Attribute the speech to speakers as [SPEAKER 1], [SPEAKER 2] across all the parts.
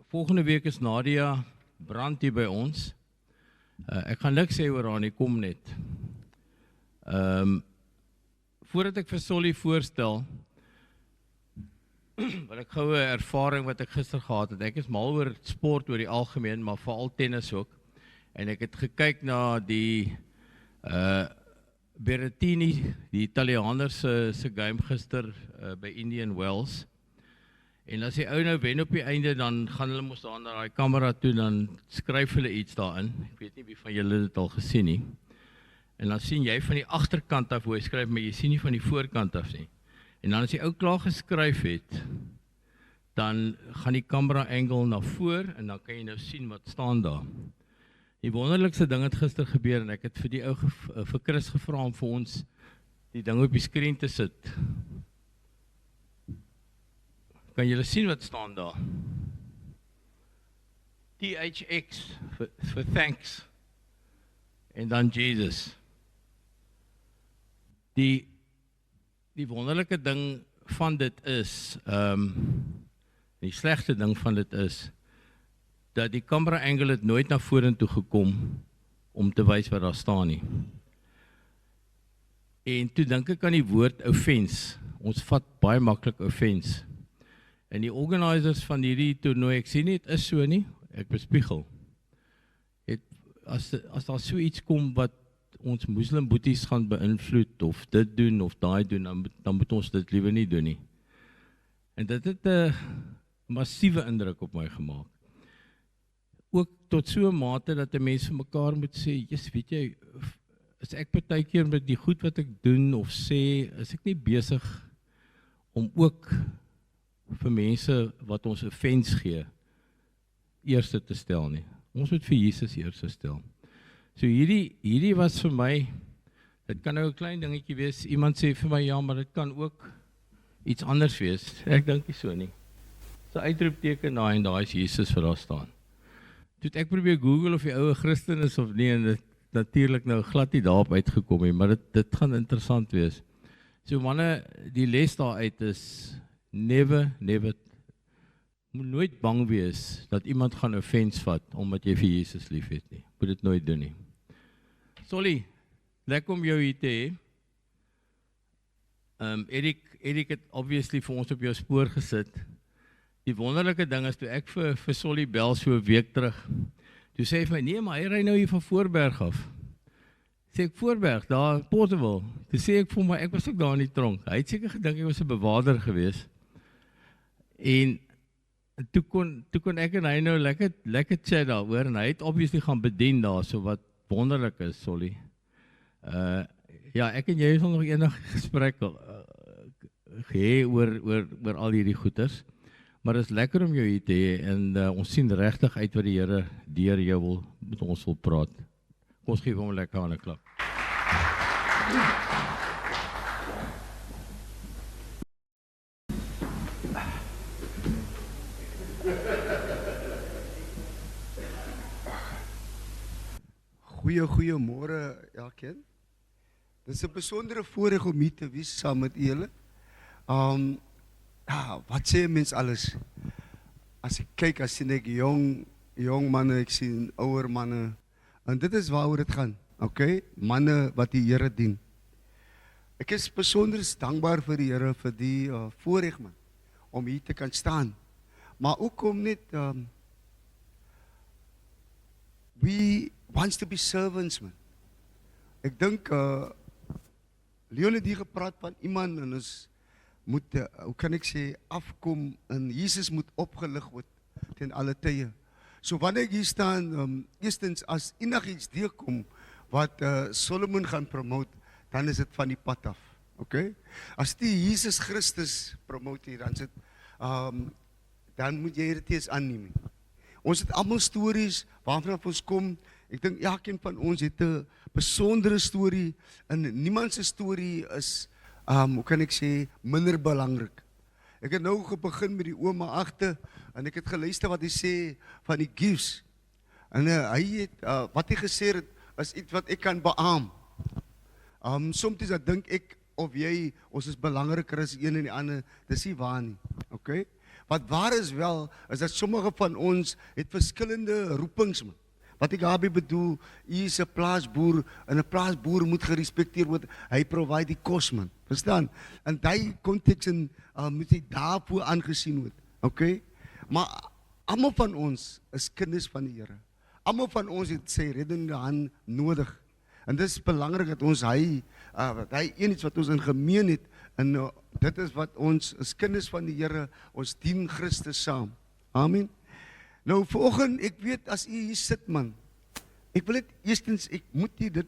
[SPEAKER 1] Volgende week is Nadia Brand hier by ons. Ek gaan niks sê oor haar nie, kom net. Voordat ek vir Solly voorstel, wil ek gou 'n ervaring wat ek gister gehad het. Ek is mal oor sport oor die algemeen, maar veral tennis ook. En ek het gekyk na die Berrettini, die Italianer se game gister by Indian Wells. En as die ou nou wen op die einde, dan gaan hulle mos daar na die kamera toe, dan skryf hulle iets daarin. Ek weet nie wie van julle dit al gesien nie. En dan sien jy van die agterkant af hoe hy skryf, maar jy sien nie van die voorkant af nie. En dan as die ou klaar geskryf het, dan gaan die camera angle na voor en dan kan jy nou sien wat staan daar. Die wonderlikste ding het gister gebeur en ek het vir die ou vir Chris gevra om vir ons die ding op die skerm te sit. Kan julle sien wat staan daar? THX vir thanks en dan Jesus. Die wonderlike ding van dit is, die slegte ding van dit is, dat die camera angle het nooit na vorentoe gekom om te wys wat daar staan nie. En toe dink ek aan die woord offense. Ons vat baie maklik offense. En die organisers van hierdie toernooi, ek sien nie, het is so nie, ek bespiegel. As daar so iets kom wat ons moslim boeties gaan beïnvloed, of dit doen, of daai doen, dan moet ons dit liever nie doen nie. En dit het 'n massiewe indruk op my gemaak. Ook tot so 'n mate dat 'n mens vir mekaar moet sê, weet jy, is ek partykeer met die goed wat ek doen of sê, is ek nie besig om ook vir mense wat ons offense gee, eerste te stel nie. Ons moet vir Jesus eerste stel. So hierdie was vir my, dit kan nou 'n klein dingetjie wees, iemand sê vir my, ja, maar dit kan ook iets anders wees. Ek dink nie so nie. So uitroepteken daai en daai is Jesus vir daar staan. Toe ek probeer Google of die ouwe Christen is of nie, en dit natuurlik nou glad nie daarop uitgekom nie, maar dit gaan interessant wees. So manne, die les daaruit is, never, moet nooit bang wees dat iemand gaan offense vat, omdat jy vir Jesus lief het nie. Moet dit nooit doen nie. Solly, lekker om jou hier te hê. Erik het obviously vir ons op jou spoor gesit. Die wonderlike ding is, toe ek vir Solly bel so 'n week terug, toe sê hy vir my, nee, maar hy ry nou hier van Voorberg af. Sê ek, Voorberg, daar in Porterville. Toe sê ek vir my, ek was ook daar in die tronk. Hy het seker gedink ek was 'n bewaarder gewees. En toe kon ek en hy nou lekker chat daaroor, en hy het obviously gaan bedien daar, so wat wonderlik is, Solly. Ja, ek en jy sal nog enige gesprek gehê oor al hierdie goeters, maar dit is lekker om jou hier te hê, en ons sien regtig uit wat die Here deur jou met ons wil praat. Kom ons gee hom 'n lekker hande klap.
[SPEAKER 2] Goeiemôre elkeen. Dit is 'n besondere voorreg om hier te wees saam met julle. Wat sê mens alles? As ek kyk, as sien ek jong manne, ek sien ouer manne, en dit is waaroor dit gaan, okay? Manne wat die Here dien. Ek is besonder dankbaar vir die Here vir die voorreg, man, om hier te kan staan. Maar ook om net we wants to be servants, man. Ek dink Leon het hier gepraat van iemand, en ons moet, hoe kan ek sê, afkom, en Jesus moet opgelig word ten alle tye. So wanneer ek hier staan, eerstens as enigiets deurkom wat Solomon gaan promote, dan is dit van die pad af. Okay? As die Jesus Christus promote hier, dan moet jy dit eers aanneem. Ons het almal stories waarvan ons kom. Ek dink elkeen van ons het 'n besondere storie, en niemand se storie is, hoe kan ek sê, minder belangrik. Ek het nou begin met die ouma agter, en ek het geluister wat hy sê van die gifts. En hy het, wat hy gesê het, is iets wat ek kan beamoen. Soms dan dink ek, of jy, ons is belangriker as een en die ander, dis nie waar nie. Okay? Wat waar is wel, is dat sommige van ons het verskillende roepings, man. Wat ek daarmee bedoel, hy is 'n plaasboer, en 'n plaasboer moet gerespekteer word. Hy provide die kos, man. Verstaan? In daai konteks moet hy daarvoor aangesien word. Okay? Maar almal van ons is kinders van die Here. Almal van ons het sy reddende hand nodig. En dit is belangrik dat ons hy een iets wat ons in gemeen het, en dit is wat ons as kinders van die Here, ons dien Christus saam. Amen. Nou vanoggend, ek weet as u hier sit, man, ek wil dit eerstens, ek moet u dit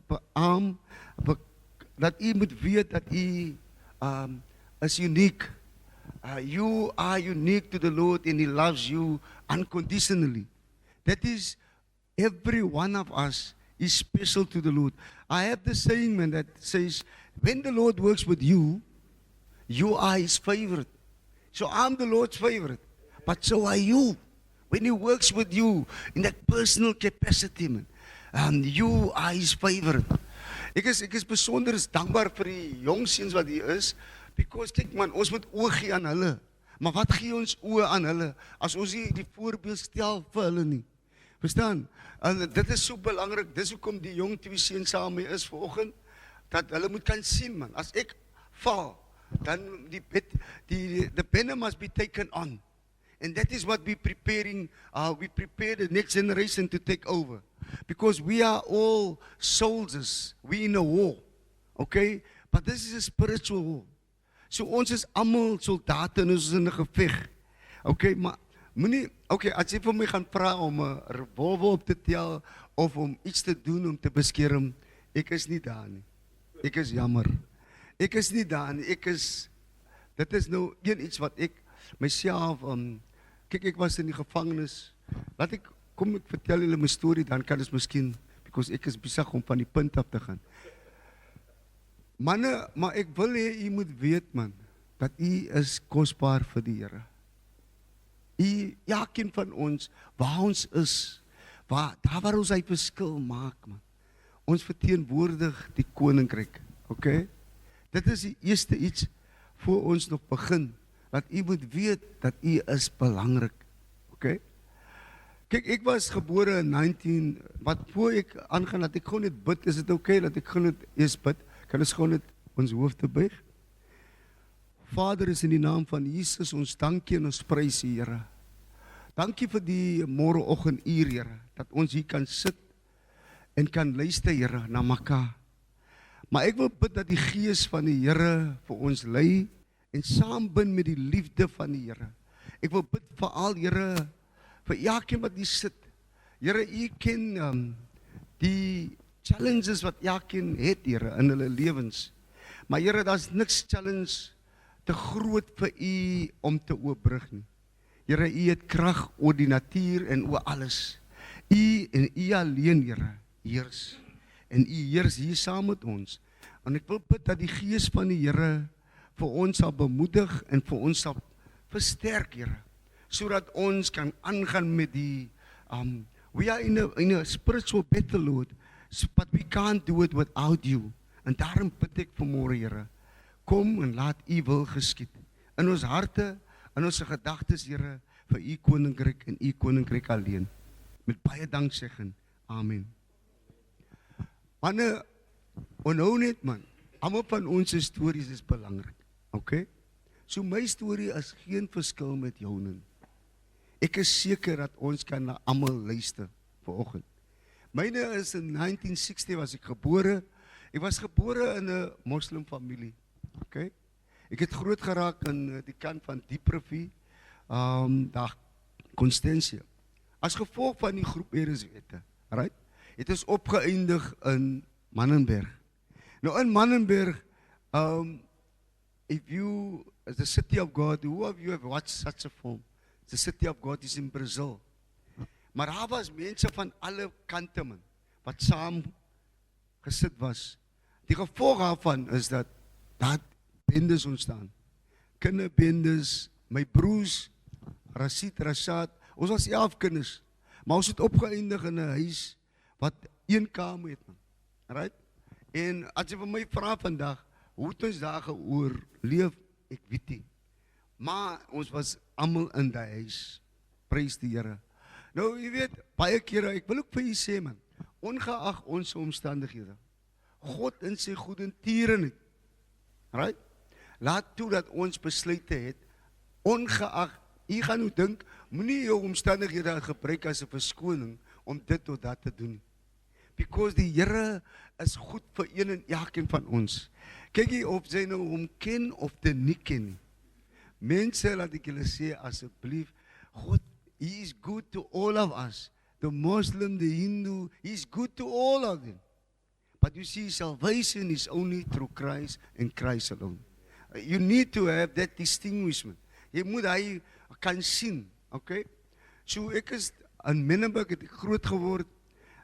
[SPEAKER 2] beaam, dat u moet weet dat u is uniek. You are unique to the Lord and He loves you unconditionally. That is, every one of us is special to the Lord. I have the saying, man, that says, when the Lord works with you, you are His favorite. So I'm the Lord's favorite, but so are you. When He works with you in that personal capacity, man, you are His favorite. Ek is besonder dankbaar vir die jong seuns wat hier is, because kyk man, ons moet oë gee aan hulle. Maar wat gee ons oë aan hulle as ons nie die voorbeeld stel vir hulle nie? Verstaan? En dit is so belangrik. Dis hoekom die jong twee seuns saam mee is vanoggend, dat hulle moet kan sien, man. As ek val, dan the banner must be taken on. And that is what we preparing. We prepare the next generation to take over, because we are all soldiers. We in a war, okay? But this is a spiritual war. So ons is almal soldate en ons is in 'n geveg. Okay, maar moenie, okay, as jy vir my gaan vra om 'n revolver op te tel of om iets te doen om te beskerm, ek is nie daar nie. Ek is jammer. Ek is nie daar nie. Dit is nou iets wat ek myself, kyk, ek was in die gevangenis. Kom ek vertel julle my storie, dan kan ons miskien, because ek is besig om van die punt af te gaan. Manne, maar ek wil hê u moet weet, man, dat u is kosbaar vir die Here. Elkeen van ons, waar ons is, daar waar ons hy verskil maak, man. Ons verteenwoordig die koninkryk, okay? Dit is die eerste iets voor ons nog begin, dat u moet weet dat u is belangrik, okay? Kyk, ek was gebore in 19, wat voor ek aangaan, dat ek gewoon net bid, is dit okay, dat ek gewoon net eers bid? Kan ons gewoon net ons hoofde buig? Vader, is in die naam van Jesus, ons dankie en ons prys U, Here. Dankie vir die môreoggend uur, Here, dat ons hier kan sit en kan luister, Here, na mekaar. Maar ek wil bid dat die Gees van die Here vir ons lei en saambind met die liefde van die Here. Ek wil bid veral, Here, vir elkeen wat hier sit. Here, U ken die challenges wat elkeen het, Here, in hulle lewens. Maar Here, daar's niks challenge te groot vir U om te oorbrug nie. Here, U het krag oor die natuur en oor alles. U en U alleen, Here, heers. En U heers hier saam met ons. En ek wil bid dat die Gees van die Here vir ons sal bemoedig en vir ons sal versterk, Here, sodat ons kan aangaan met die we are in a spiritual battle, Lord, but we can't do it without you. En daarom bid ek vanmôre, Here, kom en laat U wil geskied in ons harte, in ons gedagtes, Here, vir U koninkryk en U koninkryk alleen. Met baie danksegging. Amen. Manne, onthou net, man, almal van ons stories is belangrik. Okay? So my storie is geen verskil met joune nie. Ek is seker dat ons kan na almal luister vanoggend. Myne is in 1960 was ek gebore. Ek was gebore in 'n moslim familie. Okay? Ek het groot geraak in die kant van Dieprivier, daar Constantia. As gevolg van die groep Ereswete, right? Het is opgeëindig in Mannenberg. Nou in Mannenberg, if you, as the City of God, who of you have watched such a film? The City of God is in Brazil. Maar daar was mense van alle kante, man, wat saam gesit was. Die gevolg daarvan is dat daar bendes ontstaan. Kinderbendes, my broers, Rashad, ons was 11 kinders, maar ons het opgeëindig in 'n huis wat 1 kamer het, man. Right? En as jy vir my vra vandag, hoe het ons daar geoorleef, ek weet nie. Maar ons was almal in die huis. Prys die Here. Nou, jy weet, baie kere, ek wil ook vir julle sê man, ongeag ons omstandighede, God in sy goedertierenheid, right? Laat toe dat ons besluite het, ongeag, jy gaan nou dink, moenie jou omstandighede gebruik as 'n verskoning om dit of dat te doen. Because die Here is goed vir een en elkeen van ons. Kyk jy of jy nou hom ken of dit nie ken nie. Mense, laat ek julle sê asseblief, God, He is good to all of us. The Muslim, the Hindu, He is good to all of them. But you see, salvation is only through Christ and Christ alone. You need to have that distinguishment. Jy moet hy kan sien, okay? So ek is in Menenberg het ek groot geword.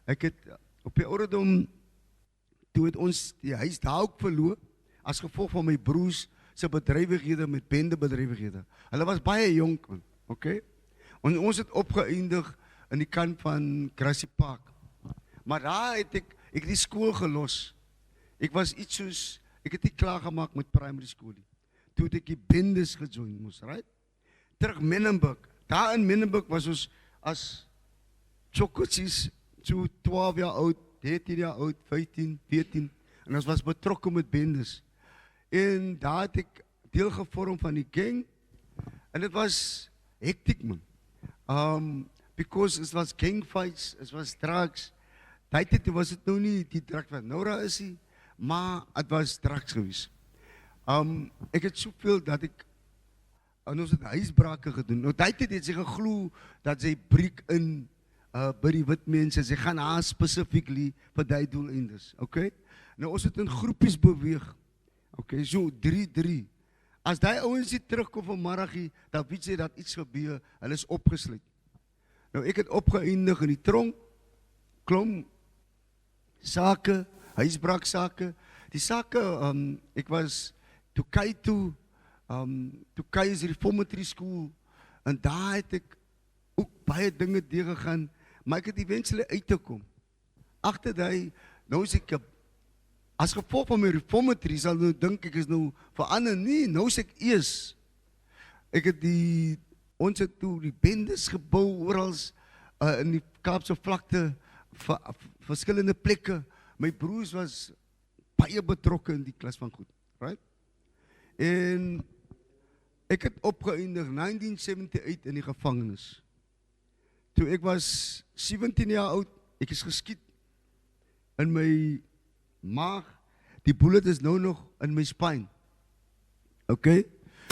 [SPEAKER 2] Ek het op die ouderdom, toe het ons die huis daar ook verloor, as gevolg van my broers se bedrywighede met bendebedrywighede. Hulle was baie jonk, man, okay? En ons het opgeëindig in die kant van Grassy Park. Maar daar het ek die skool gelos. Ek was iets soos, ek het nie klaargemaak met primary school nie. Toe het ek die bendes gejoin moes, right? Terug Menenberg. Daar in Menenberg was ons as chokkertjies, so 12 jaar oud, 13 jaar oud, 15, 14. En ons was betrokken met bendes. En daar het ek deel gevorm van die gang. En het was hectiek, man. Because it was gang fights, it was drugs. Die tyd was het nou nie die drugs wat nou daar is nie, maar het was drugs gewees. Ek het soveel dat ek, en ons het huisbrake gedoen. Nou die tyd het sy geglo dat sy breek in by die wit mense, sy gaan haar specifically vir die doeleindes, okay? Nou ons het in groepies beweeg, okay, so 3-3. As die ouens nie terugkom vanmiddag, dan weet jy dat iets gebeur, hulle is opgesluit. Nou ek het opgeëindig in die tronk, klom, sake, huisbraaksake, die sake, ek was Tokai toe, Tokai is Reformatory School, en daar het ek ook baie dinge deurgegaan, maar ek het eventually uit te kom. Agter die, nou is ek, as gevolg van my reformatory, sal nou dink ek is nou verander nie, nou is ek eers. Ek het ons het toe die bendes gebou, orals in die Kaapse vlakte, verskillende plekke. My broers was baie betrokken in die klas van goed, right? En ek het opgeëindig 1978 in die gevangenis. Toe ek was 17 jaar oud, ek is geskiet in my maag, die bullet is nou nog in my spine. Okay?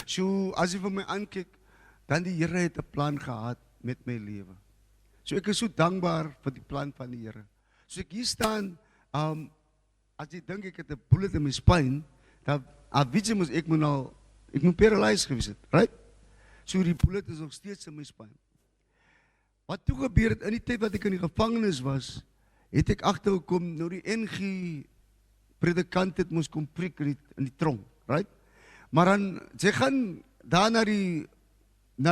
[SPEAKER 2] So, as jy vir my aankyk, dan die Here het 'n plan gehad met my lewe. So ek is so dankbaar vir die plan van die Here. So ek hier staan, as jy dink ek het 'n bullet in my spine, dan weet jy mos ek moet paralyzed gewees het, right? So die bullet is nog steeds in my spine. Wat toe gebeur het, in die tyd wat ek in die gevangenis was, het ek agtergekom, nou die NG predikant het moes kom preek in die tronk, right? Maar dan, sy gaan daar na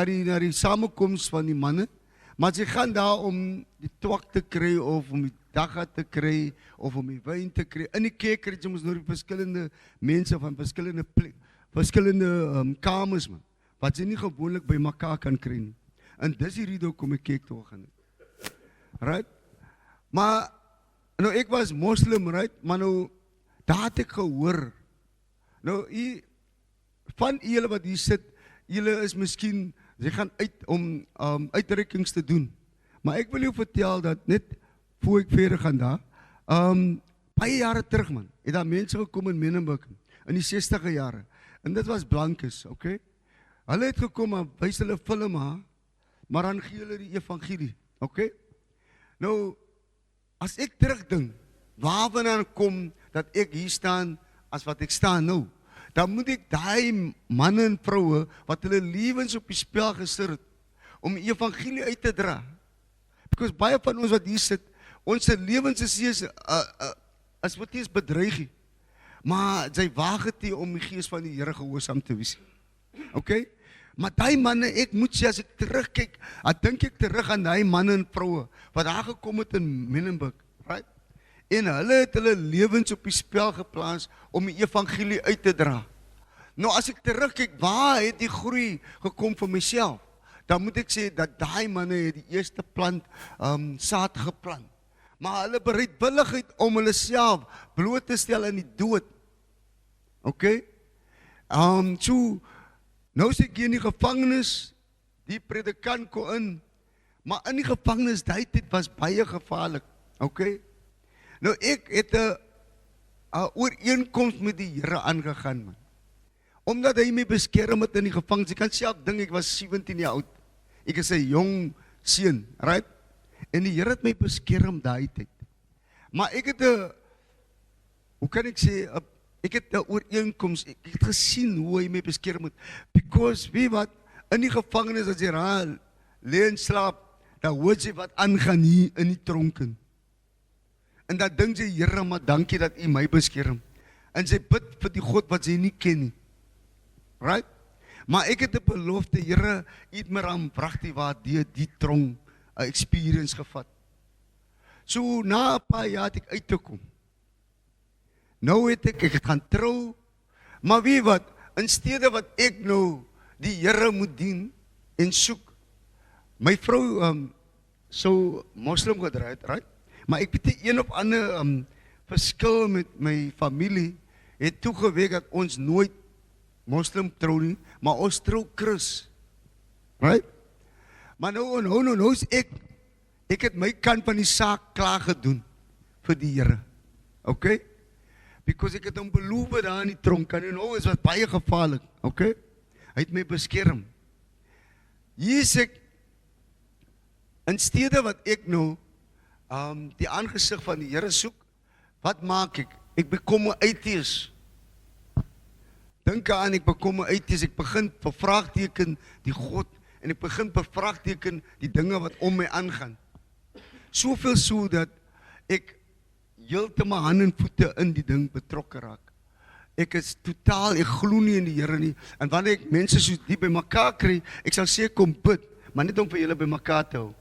[SPEAKER 2] die samenkomst van die manne, maar sy gaan daar om die twak te kry, of om die dagga te kry, of om die wyn te kry. In die kerk het jy moes nou die verskillende mense van verskillende kamers, man, wat sy nie gewoonlik by mekaar kan kry nie. En dis die rede kom ek kerk toe gaan. Right? Maar, nou ek was moslim, right? Maar nou, daar het ek gehoor. Nou, van julle wat hier sit, julle is miskien, sy gaan uit om uitreikings te doen. Maar ek wil jou vertel dat net voor ek verder gaan daar, baie jare terug, man, het daar mense gekom in Menenberg, in die 60e jare. En dit was blankes, okay? Hulle het gekom en wys hulle film, maar dan gee hulle die evangelie, okay? Nou, as ek terugdink, waar vandaan kom dat ek hier staan as wat ek staan nou, dan moet ek die manne en vroue wat hulle lewens op die spel gesit het, om die evangelie uit te dra. Because baie van ons wat hier sit, ons lewens is wat nie is bedreig, maar sy waag het nie om die gees van die Here gehoorsaam te wees. Okay? Maar die manne, ek moet sê, as ek terugkyk, dan dink ek terug aan die manne en vroue, wat daar gekom het in Menenberg, right? En hulle het hulle lewens op die spel geplaas, om die evangelie uit te dra. Nou as ek terugkyk, waar het die groei gekom vir myself? Dan moet ek sê dat daai manne het die eerste plant saad geplant. Maar hulle bereidwilligheid om hulle self bloot te stel in die dood. Okay? So nou is ek hier in die gevangenis, die predikant kom in, maar in die gevangenis daai tyd was baie gevaarlik. Okay? Nou ek het 'n ooreenkoms met die Here aangegaan, man. Omdat hy my beskerm het in die gevangenis. Ek kan self dink ek was 17 jaar oud. Ek is 'n jong seun, right? En die Here het my beskerm daai tyd. Maar ek het 'n hoe kan ek sê, ek het 'n ooreenkoms. Ek het gesien hoe hy my beskerm het. Because wie wat in die gevangenis as jy lê en slaap, dan hoor jy wat aangaan hier in die tronken. En dan dink jy, Here, maar dankie dat U my beskerm. En sy bid vir die God wat sy nie ken nie. Right? Maar ek het 'n belofte, Here, U het my aan pragtig waar die tronk 'n experience gevat. So na 'n paar jaar het ek uit te kom. Nou het ek het gaan trou. Maar wie wat, in steede wat ek nou die Here moet dien en soek. My vrou so moslim gedraai het, right? Maar ek weet een of ander verskil met my familie het toegewek dat ons nooit moslim trou nie, maar ons trou Chris. Right? Maar nou is ek het my kant van die saak klaar gedoen vir die Here. Okay? Because ek het hom beloof daar in die tronk en nou is wat baie gevaarlik. Okay? Hy het my beskerm. Hier is ek in steede wat ek nou die aangesig van die Here soek, wat maak ek? Ek bekom 'n atheïs. Dink aan, ek bekom 'n atheïs, ek begin bevraagteken die God en ek begin bevraagteken die dinge wat om my aangaan. Soveel so dat ek heeltemal hand en voete in die ding betrokke raak. Ek is totaal, ek glo nie in die Here nie. En wanneer ek mense so diep by mekaar kry, ek sal sê kom bid, maar net om vir julle by mekaar te hou.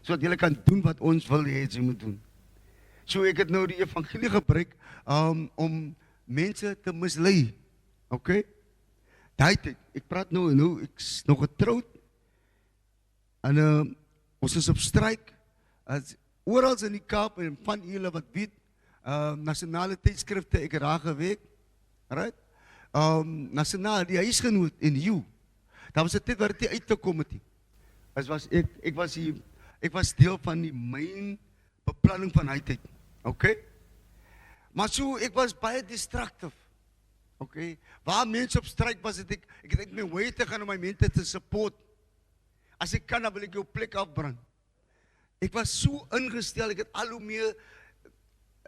[SPEAKER 2] Sodat julle kan doen wat ons wil hê jy moet doen. So ek het nou die evangelie gebruik om mense te mislei. Okay? Daai tyd, ek praat nou ek's nog getroud. En ons is op stryk. Oral in die Kaap en van julle wat weet, nasionale tydskrifte, ek het daar gewerk. Right? Nasionaal, die huisgenoot en you. Daar was 'n tyd waar dit uit te kom het nie. Ek was deel van die main beplanning van hy tyd. Okay? Maar so, ek was baie distractief. Okay? Waar mense op stryk was, het ek het my way te gaan om my mense te support. As ek kan, dan wil ek jou plek afbrand. Ek was so ingestel, ek het al hoe meer,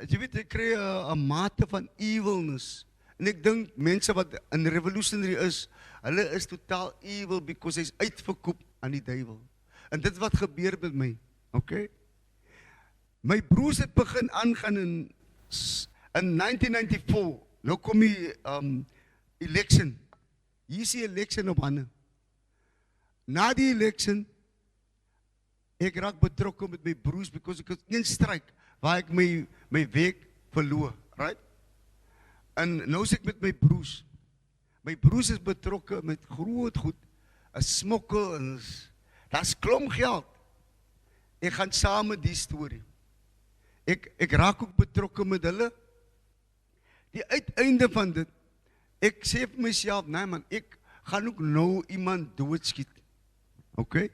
[SPEAKER 2] jy weet, ek kry 'n mate van evilness. En ek dink, mense wat in revolutionary is, hulle is totaal evil, because hy's uitverkoop aan die duiwel. En dit wat gebeur met my, okay? My broers het begin aangaan in 1994, nou kom die election. Hier is die election op hande. Na die election, ek raak betrokken met my broers, because ek het een stryk, waar ek my werk verloor, right? En nou is ek met my broers. My broers is betrokken met groot goed, 'n smokkel, en daar's klomp geld. Ek gaan saam met die storie. Ek raak ook betrokken met hulle. Die uiteinde van dit, ek sê vir myself, nee man, ek gaan ook nou iemand doodskiet. Okay?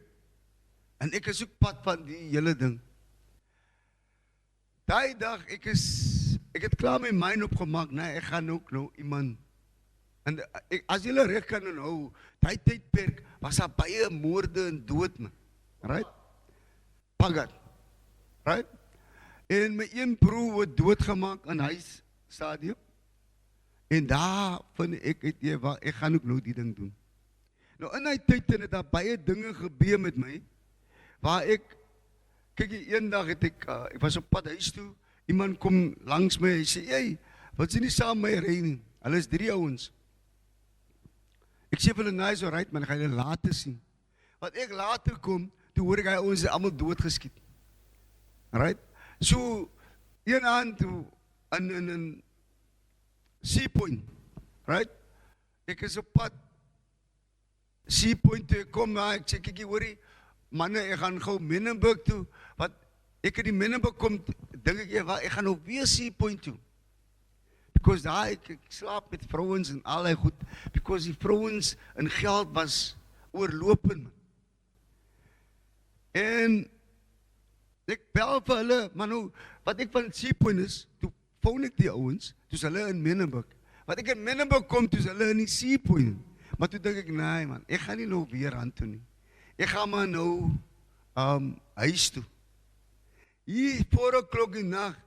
[SPEAKER 2] En ek is ook pad van die hele ding. Daai dag, ek het klaar my mind opgemaak, nee, ek gaan ook nou iemand. En as julle reg kan onthou, daai tydperk was daar baie moorde en dood, man. Right? Pagat. Right? En my een broer word doodgemaak in huisstadium. En daar vind ek gaan ook nou die ding doen. Nou in die tyd het daar baie dinge gebeur met my, waar kyk eendag het ek was op pad huis toe, iemand kom langs my, hy sê, hey, wat jy nie saam met my ry nie? Hulle is 3 ouens. Ek sê vir hulle, nee, so right man, ek gaan hulle later sien. Want ek later kom, toe hoor ek hy ouens allemaal doodgeskiet. Right? So, een aan toe, in Sea Point, right? ek is op pad, Seapoint toe, ek kom daar, ek sê, kykie, hoorie, manne, ek gaan gou Menenberg toe, wat, ek in die Menenberg kom, dink ek gaan nou weer Seapoint toe, because daar, ek slaap met vrouwens en allerlei goed, because die vrouwens in geld was oorlopend, man. En, ek bel vir hulle, maar nou, wat ek van Seapoint is, toe phone ek die ouwens, toe is hulle in Menenberg, wat ek in Menenberg kom, toe is hulle in die Seapoint, maar toe dink ek, nee man, ek gaan nie nou weer aan toe nie, ek gaan maar nou, huis toe, hier 4:00 in die nacht,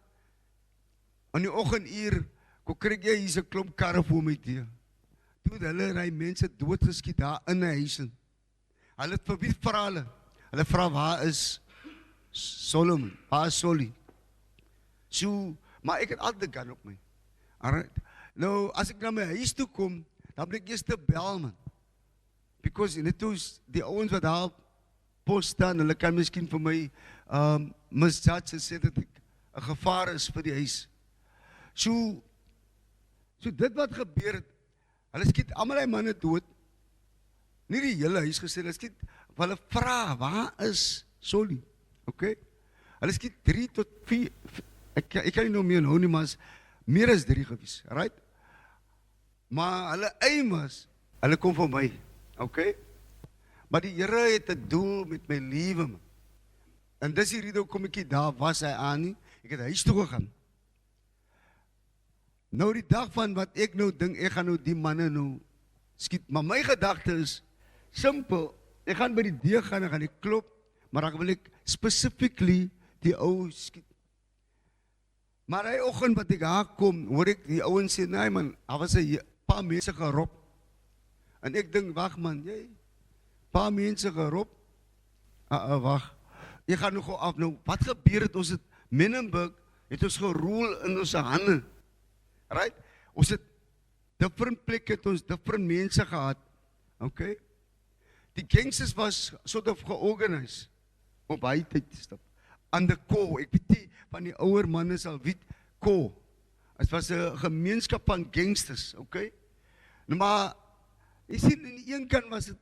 [SPEAKER 2] aan die oggenduur, kom kry jy hier 'n klomp karre voor my deur, toe hulle ry mense doodgeskiet daar in die huis in, hulle vir wie vra hulle vra waar is Solomon, waar is Solly, so, maar ek het altyd gun op my, alright, nou, as ek na my huis toe kom, dan moet ek eers te bel, man. Because net toes, die ouens wat daar post staan, hulle kan miskien vir my misjudge en sê dat ek 'n gevaar is vir die huis. So dit wat gebeur het, hulle skiet almal die manne dood, nie die hele huis gesê, hulle skiet, hulle vra, waar is Solly? Okay? Hulle skiet 3 tot 4, ek kan nie nou meer nou nie, maar is meer as 3 gewees, right? Maar hulle aim was, hulle kom vir my, okay? Maar die Here het 'n doel met my lewe, man. En dis die rede hoekom ek nie daar was hy aan nie, ek het huis toe gegaan. Nou die dag van wat ek nou dink, ek gaan nou die manne nou skiet, maar my gedagte is, simpel, ek gaan by die deur gaan, ek gaan die klop, maar dan wil ek specifically die ou skiet. Maar die oggend wat ek daar kom, hoor ek die ouens sê, nee man, daar was 'n paar mense gerob. En ek dink, wag man, jy, paar mense gerob, wag, ek gaan nog af, nou, wat gebeur het, ons het, Menenberg, het ons geroel in ons hande, right, ons het, different plek het ons, different mense gehad, okay, die gangsters was, sort of georganiseerd, op hy tyd stap, aan de ko, ek weet nie, van die ouer manne sal weet, ko, het was 'n gemeenskap van gangsters, okay, nou maar, jy sien, in die een kant was het,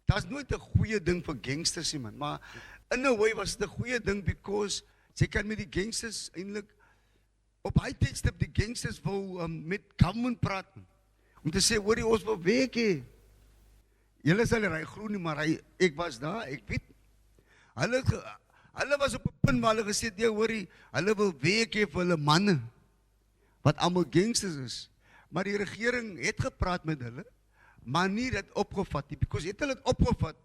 [SPEAKER 2] dat is nooit 'n goeie ding vir gangsters nie, man, maar, in a way was het 'n goeie ding, because, sy kan met die gangsters, eindelijk, op hy tydstip, die gangsters wou, met government praat, man, om te sê, hoor jy, ons wil weg, julle sal ry groen nie, maar ek was daar, ek weet, hulle was op 'n punt waar hulle gesê, ja hoorie, hulle wil week hê vir hulle manne, wat almal gangsters is, maar die regering het gepraat met hulle, maar nie dit opgevat nie, because het hulle dit opgevat,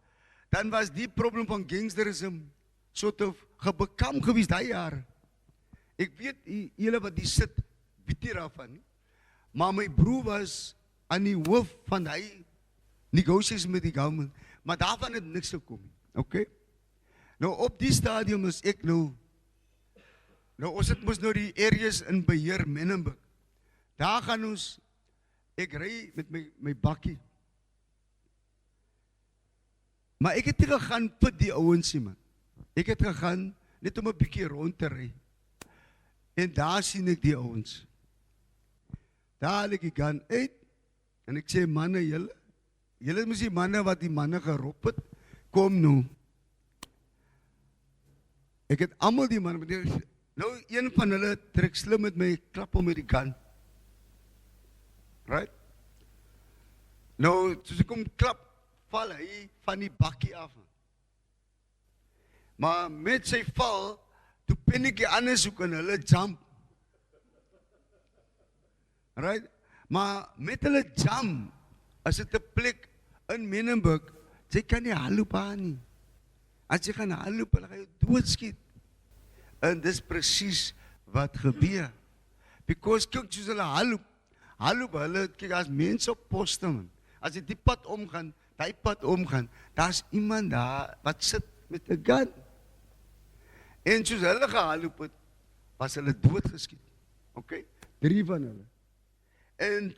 [SPEAKER 2] dan was die probleem van gangsterism, sort of gebekam gewees die jare. Ek weet, julle wat die sit, weet nie daarvan nie, maar my broer was aan die hoof van die negotiations met die government, maar daarvan het niks gekom nie, okay? Nou op die stadium is ek nou ons het moes nou die areas in beheer Menenberg. Daar gaan ons, ek ry met my bakkie. Maar ek het nie gegaan vir die ouens nie, man. Ek het gegaan net om 'n bietjie rond te ry. En daar sien ek die ouens. Daar lê ek gaan uit, en ek sê, manne, julle moes die manne wat die manne gerop het, kom nou. Ek het almal die man, nou een van hulle trek slim met my, klap om met die gun. Right? Nou, soos ek kom klap, val hy van die bakkie af. Maar met sy val, toe pen ek die ander soek en hulle jump. Right? Maar met hulle jump, as dit 'n plek in Menenberg, jy kan nie haloop aan nie. As jy gaan haloop, hulle gaan jou doodskiet. En dis presies wat gebeur. Because kyk, soos hulle haloop hulle, kyk, as mense op poste, man. As jy die pad omgaan, daar's iemand daar wat sit met 'n gun. En soos hulle gehaloop het, was hulle doodgeskiet. Okay? 3 van hulle. En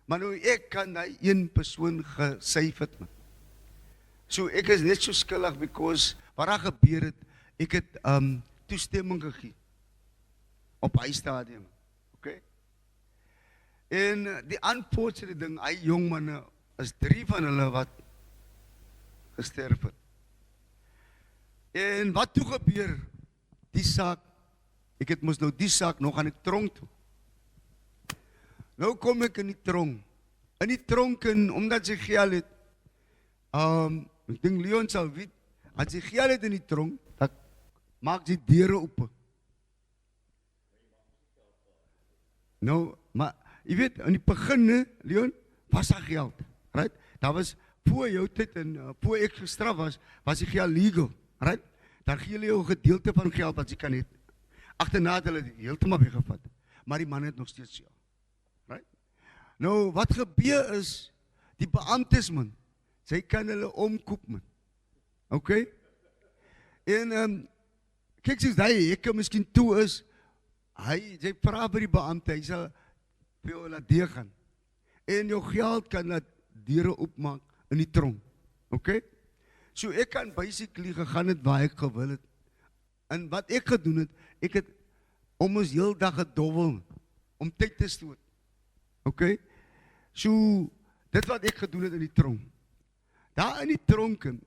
[SPEAKER 2] maar nou ek kan die een persoon gesave het, man. So ek is net so skuldig, because wat daar gebeur het, ek het toestemming gegee op hy stadium, okay? En die unfortunate ding, hy jong manne, is 3 van hulle wat gesterf het. En wat toe gebeur? Die saak, ek het mos nou die saak nog aan die tronk toe. Nou kom ek in die tronk. In die tronk, en omdat sy geld het, ek dink Leon sal weet, as sy geld het in die tronk, dan maak sy deure open. Nou, maar, jy weet, in die begin, Leon, was daar geld, right? Daar was, voor jou tyd, en voor ek gestraf was die geld legal, right? Dan gee jy jou gedeelte van geld wat jy kan het. Agterna het hulle heeltemal weggevat, maar die man het nog steeds geld, right? Nou, wat gebeur is, die beamptes, man, sy kan hulle omkoop, man. Okay? En, kyk soos die hekke miskien toe is, sy vraag by die beampte, hy sal vir jou laat deur gaan. En jou geld kan laat deure opmaak in die tronk. Okay? So ek kan basically gegaan het waar ek gewil het. En wat ek gedoen het, ek het om ons heel dag gedobbel, om tyd te stoot. Okay? So, dit wat ek gedoen het in die tronk. Daar in die tronken,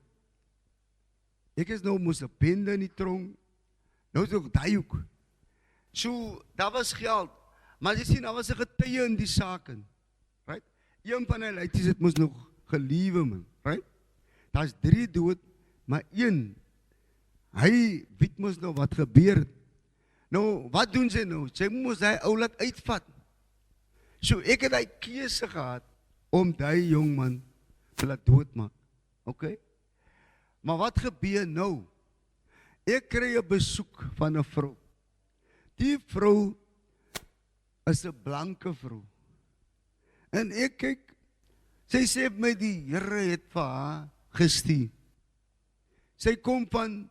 [SPEAKER 2] ek is nou moes 'n bende in die tronk, nou is ook die hoek. So, daar was geld, maar jy sien, daar was 'n getuie in die saken, right? Een van die leities het moes nog geliewe, man, right? Daar is 3 dood, maar 1, hy weet moes nou wat gebeur het. Nou, wat doen sy nou? Sy moes die ou laat uitvat. So, ek het die keuse gehad, om die jongman te laat doodmaak, okay? Maar wat gebeur nou? Ek kry 'n besoek van 'n vrou. Die vrou is 'n blanke vrou. En ek kyk, sy sê my die Here het vir haar gestuur. Sy kom van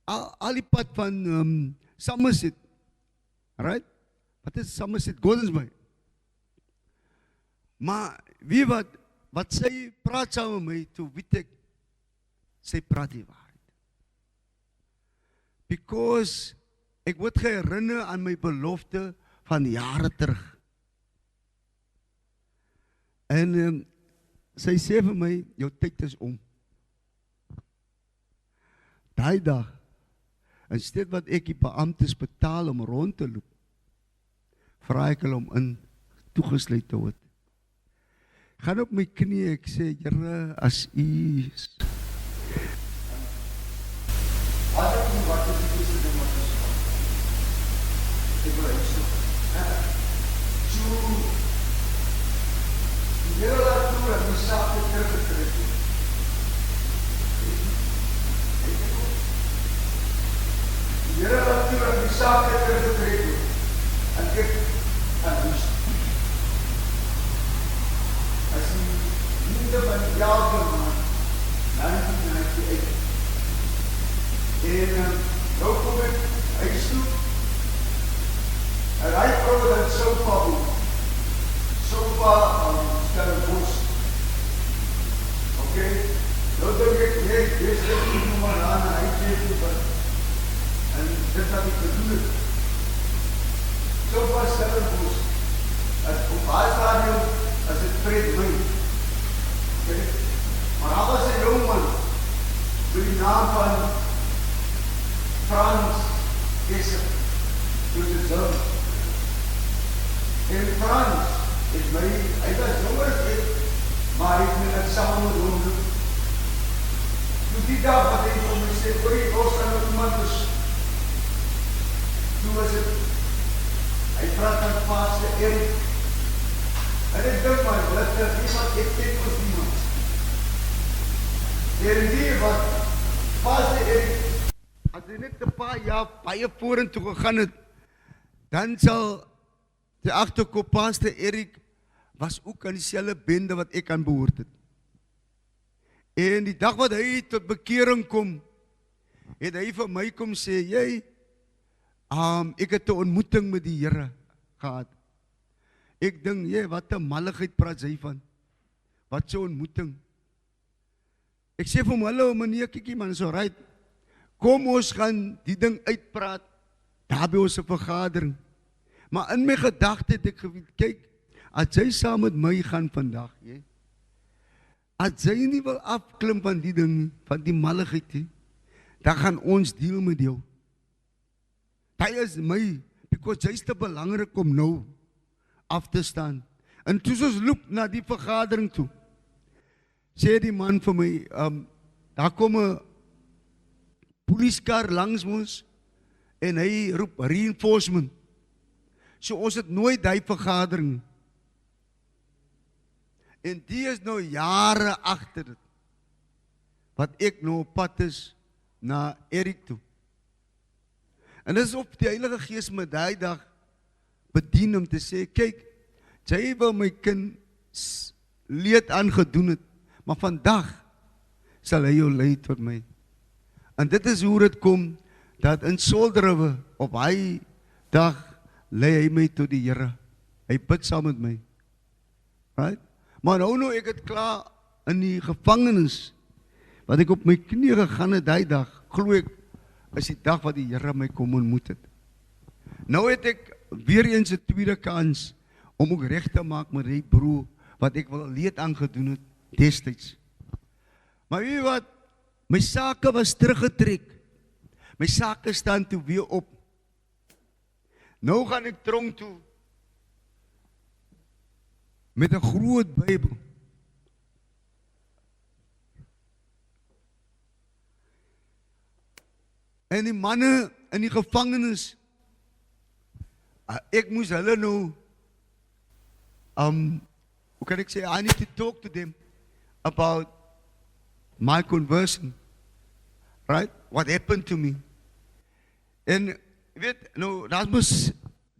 [SPEAKER 2] al die pad van Somerset. Right? Wat is Somerset? Gordons Bay. Maar wie wat sy praat saam met my, toe weet ek, sy praat die waarheid. Because ek word herinner aan my belofte van jare terug. En sy sê vir my, jou tyd is om. Daai dag, instead wat ek die beamptes betaal om rond te loop, vra ek hulle om in toegesluit te word. Ek gaan op my knie, ek sê, Here, as U is. As ek nie wat is die eerste ding wat is van? Ek wil uitsoek. So, die Here laat toe dat die saak het teruggetrek het. Die Here laat toe dat die saak het teruggetrek het. En ek kan hoes. As die liefde van die jaalde man, 1998. En nou kom ek huis toe, en hy vrou dan sofa op, Stellenbosch. Okay, nou denk ek, nee, wees ek nie nog maar aan, hy geef toe wat, en dit wat ek gedoen het. Sofa Stellenbosch, op haar stadium, as het Fred my. Okay, maar daar was 'n jongman, met die naam van Frans Kessel, toe die zoon. En Frans is my, hy was jonger as ek, maar hy het my net saam met hom doen. Toe die dag wat hy vir my sê, hoor jy, ons kan ook iemand is. Toe was het, hy praat aan Pastor Erik. En ek dink maar, dat iemand, ek ken ons niemand. En die wat Pastor Erik, as hy net 'n paar jaar baie vorentoe gegaan het, dan sal die agterkop Pastor Erik was ook aan dieselfde bende wat ek aan behoort het. En die dag wat hy tot bekering kom, het hy vir my kom sê, jy, ek het 'n ontmoeting met die Here gehad. Ek dink, jy, wat 'n malligheid praat hy van. Wat so ontmoeting. Ek sê vir hom, hallo meneer, kykie man, so right. Kom ons gaan die ding uitpraat, daar by ons 'n vergadering. Maar in my gedagte het ek geweet, kyk, as jy saam met my gaan vandag, as jy nie wil afklim van die ding, van die malligheid nie, dan gaan ons deel met jou. Hy is my, because jy's te belangrik om nou af te staan. En toe ons loop na die vergadering toe, sê die man vir my, daar kom 'n poliskar langs ons, en hy roep reinforcement. So ons het nooit die vergadering. En die is nou jare agter dit, wat ek nou op pad is na Erik toe. En dis of die Heilige Gees my daai dag bedien om te sê, kyk, jy wil my kind leed aangedoen het, maar vandag sal hy jou lei tot my. En dit is hoe dit kom, dat in Solderiwe, op hy dag, lei hy my tot die Here. Hy bid saam met my. Right? Maar nou ek het klaar in die gevangenis, wat ek op my knie gegaan het die dag, glo ek, is die dag wat die Here my kom ontmoet het. Nou het ek weer eens 'n tweede kans, om ook reg te maak met die broer, wat ek wel leed aangedoen het, destyds. Maar weet jy wat, my sake was teruggetrek, my sake staan toe weer op. Nou gaan ek tronk toe, met 'n groot Bybel. En die manne in die gevangenis, ek moes hulle nou, hoe kan ek sê, I need to talk to them about my conversion, right? What happened to me? En weet, nou, daar moes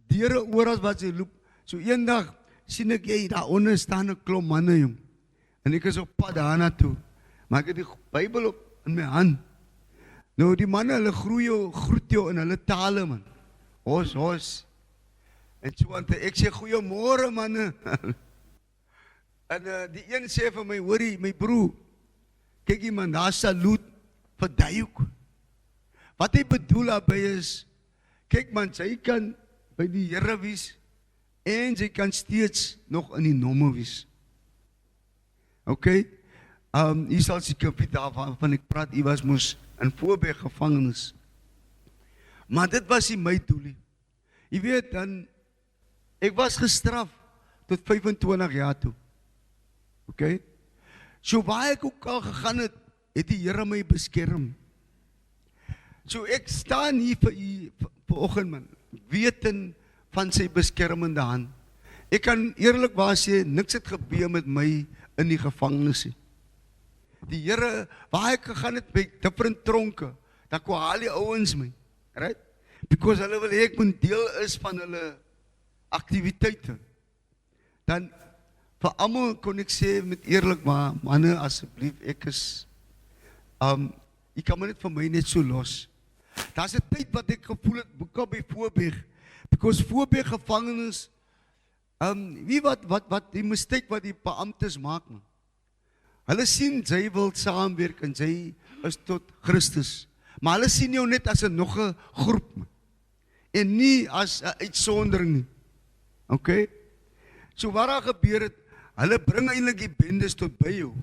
[SPEAKER 2] deure oral wat sy loop. So eendag sien ek, daar onder staan 'n klomp manne, jong. En ek is op pad daarna toe, maar ek het die Bybel op in my hand. Nou die manne, hulle groet jou in hulle tale, man. Hos. En so want ek sê goeiemôre manne. En die een sê vir my, hoorie, my broer, kyk iemand, daar saluut vir Dajuk. Wat hy bedoel daarby is, kyk man, sy kan by die Here wees, en sy kan steeds nog in die nomme wees. Okay? Hier sal seker weet waarvan ek praat, hy was mos in Voorberg gevangenis. Maar dit was nie my doel nie. Jy weet, dan, ek was gestraf tot 25 jaar toe. Okay? So waar ek ook al gegaan het, het die Here my beskerm. So ek staan hier vir oggend, man, weten van sy beskermende hand. Ek kan eerlikwaar sê, niks het gebeur met my in die gevangenis nie. Die Here, waar ek gegaan het by different tronke, dan kon haal die ouens my, right? Because hulle wil ek moet deel is van hulle aktiwiteite. Dan vir almal kon ek sê met eerlikwaar, manne, asseblief, ek is, jy kan my net vir my net so los. Daar's 'n tyd wat ek gevoel het, bekom by Voorberg, because Voorberg gevangenis, wie wat die mistake wat die beamptes maak, man. Hulle sien, jy wil saamwerk en jy is tot Christus. Maar hulle sien jou net as 'n nog 'n groep, man. En nie as 'n uitsondering nie. Okay? So wat daar gebeur het, hulle bring eintlik die bendes tot by jou.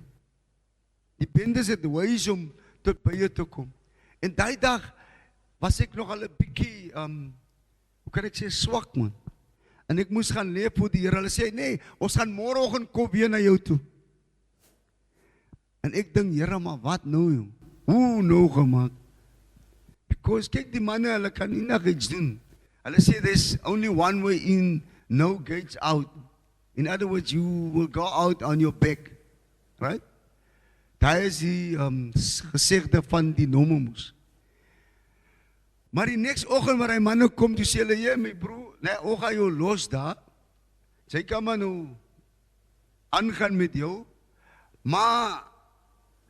[SPEAKER 2] Die bendes het wys om tot by jou te kom. En daai dag was ek nog al 'n bietjie, hoe kan ek sê, swak, man. En ek moes gaan lê voor die Here. Hulle sê, nee, ons gaan môreoggend kom weer na jou toe. En ek dink, Here, maar wat nou, jong? Hoe nou gemaak? Because kyk die manne, hulle kan nie nog iets doen. Hulle sê, there's only one way in, no gates out. In other words, you will go out on your back. Right? Daar is die gesegde van die nomemus. Maar die next oggend waar die manne kom, toe sê hulle, my broer, nee, ook ga jou los daar. Sy kan maar nou aangaan met jou, maar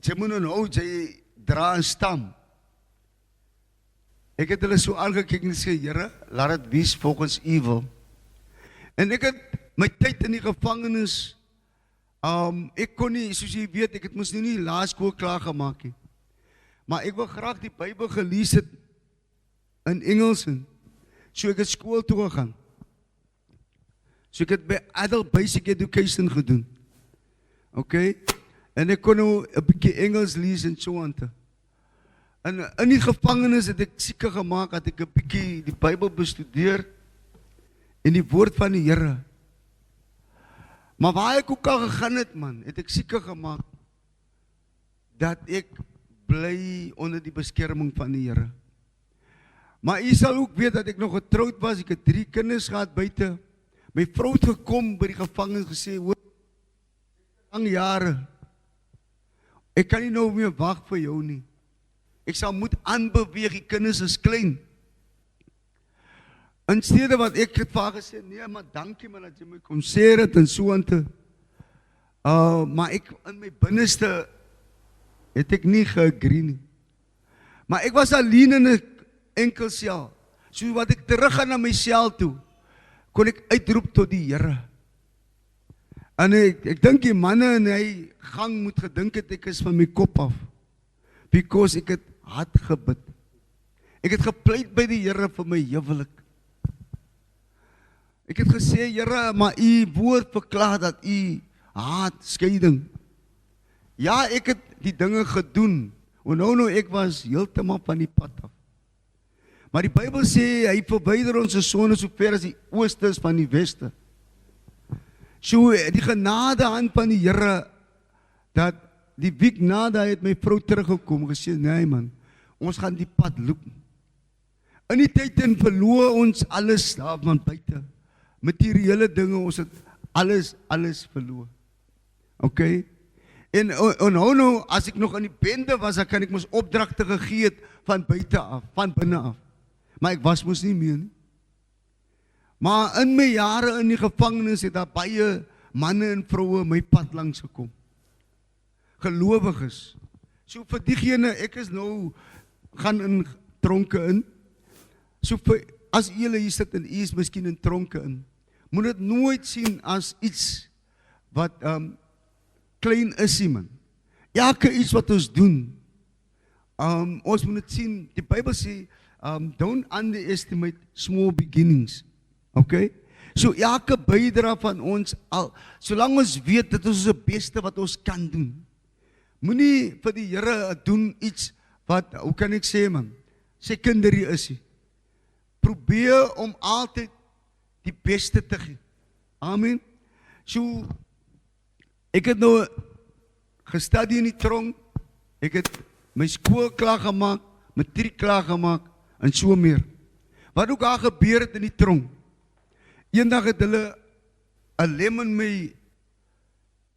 [SPEAKER 2] sy moet nou, sy dra een stam. Ek het hulle so aangekijk en sê, Here, laat het wees volgens u wil. En ek het my tyd in die gevangenis, ek kon nie, soos jy weet, ek het moes nie laerskool klaargemaak nie. Maar ek wil graag die Bybel gelees het in Engels, so ek het skool toe gegaan. So ek het by Adult Basic Education gedoen. Okay? En ek kon nou 'n bietjie Engels lees en so aan te. En in die gevangenis het ek seker gemaak dat ek 'n bietjie die Bybel bestudeer en die woord van die Here. Maar waar ek ook al gegaan het, man, het ek seker gemaak dat ek bly onder die beskerming van die Here. Maar u sal ook weet dat ek nog getroud was, ek het 3 kinders gehad buite. My vrou het gekom by die gevangenis gesê, hoor, lang jare, ek kan nie nou meer wag vir jou nie. Ek sal moet aanbeweeg, die kinders is klein. In steede wat ek het vir haar gesê, nee, maar dankie man dat jy my kom sê dit en so aan te. Maar ek in my binneste het ek nie geagree nie. Maar ek was alleen in 'n enkel sel. So wat ek terug gaan na my sel toe, kon ek uitroep tot die Here. En ek dink die manne in hy gang moet gedink het ek is van my kop af. Because ek het hard gebid. Ek het gepleit by die Here vir my huwelik. Ek het gesê, Here, maar u woord verklaar dat u haat skeiding. Ja, ek het die dinge gedoen. En nou ek was heeltemal van die pad af. Maar die Bybel sê, hy verwyder ons sonde so ver as die ooste is van die weste. So, die genade hand van die Here, dat die week nadat het my vrou teruggekom, gesê, nee man, ons gaan die pad loop. In die tyd en verloor ons alles daar van buite. Materiële dinge, ons het alles verloor. Okay? En nou, as ek nog in die bende was, dan kan ek mos opdragte gegee het van buite af, van binne af. Maar ek was mos nie meer nie. Maar in my jare in die gevangenis het daar baie manne en vroue my pad langs gekom. Gelowiges. So vir diegene, ek is nou, gaan in tronke in. So vir, as julle hier sit en u is miskien in tronke in, moet dit nooit sien as iets wat klein is, man. Elke iets wat ons doen, ons moet dit sien, die Bybel sê, don't underestimate small beginnings. Okay? So elke bydra van ons, solang ons weet, dit is die beste wat ons kan doen. Moenie vir die Here doen iets wat, hoe kan ek sê man, secondary is nie. Probeer om altyd die beste te gee. Amen. So, ek het nou gestudie in die tronk, ek het my skool klaar gemaak, matriek klaar gemaak, en so meer. Wat ook al gebeur het in die tronk, eendag het hulle 'n lem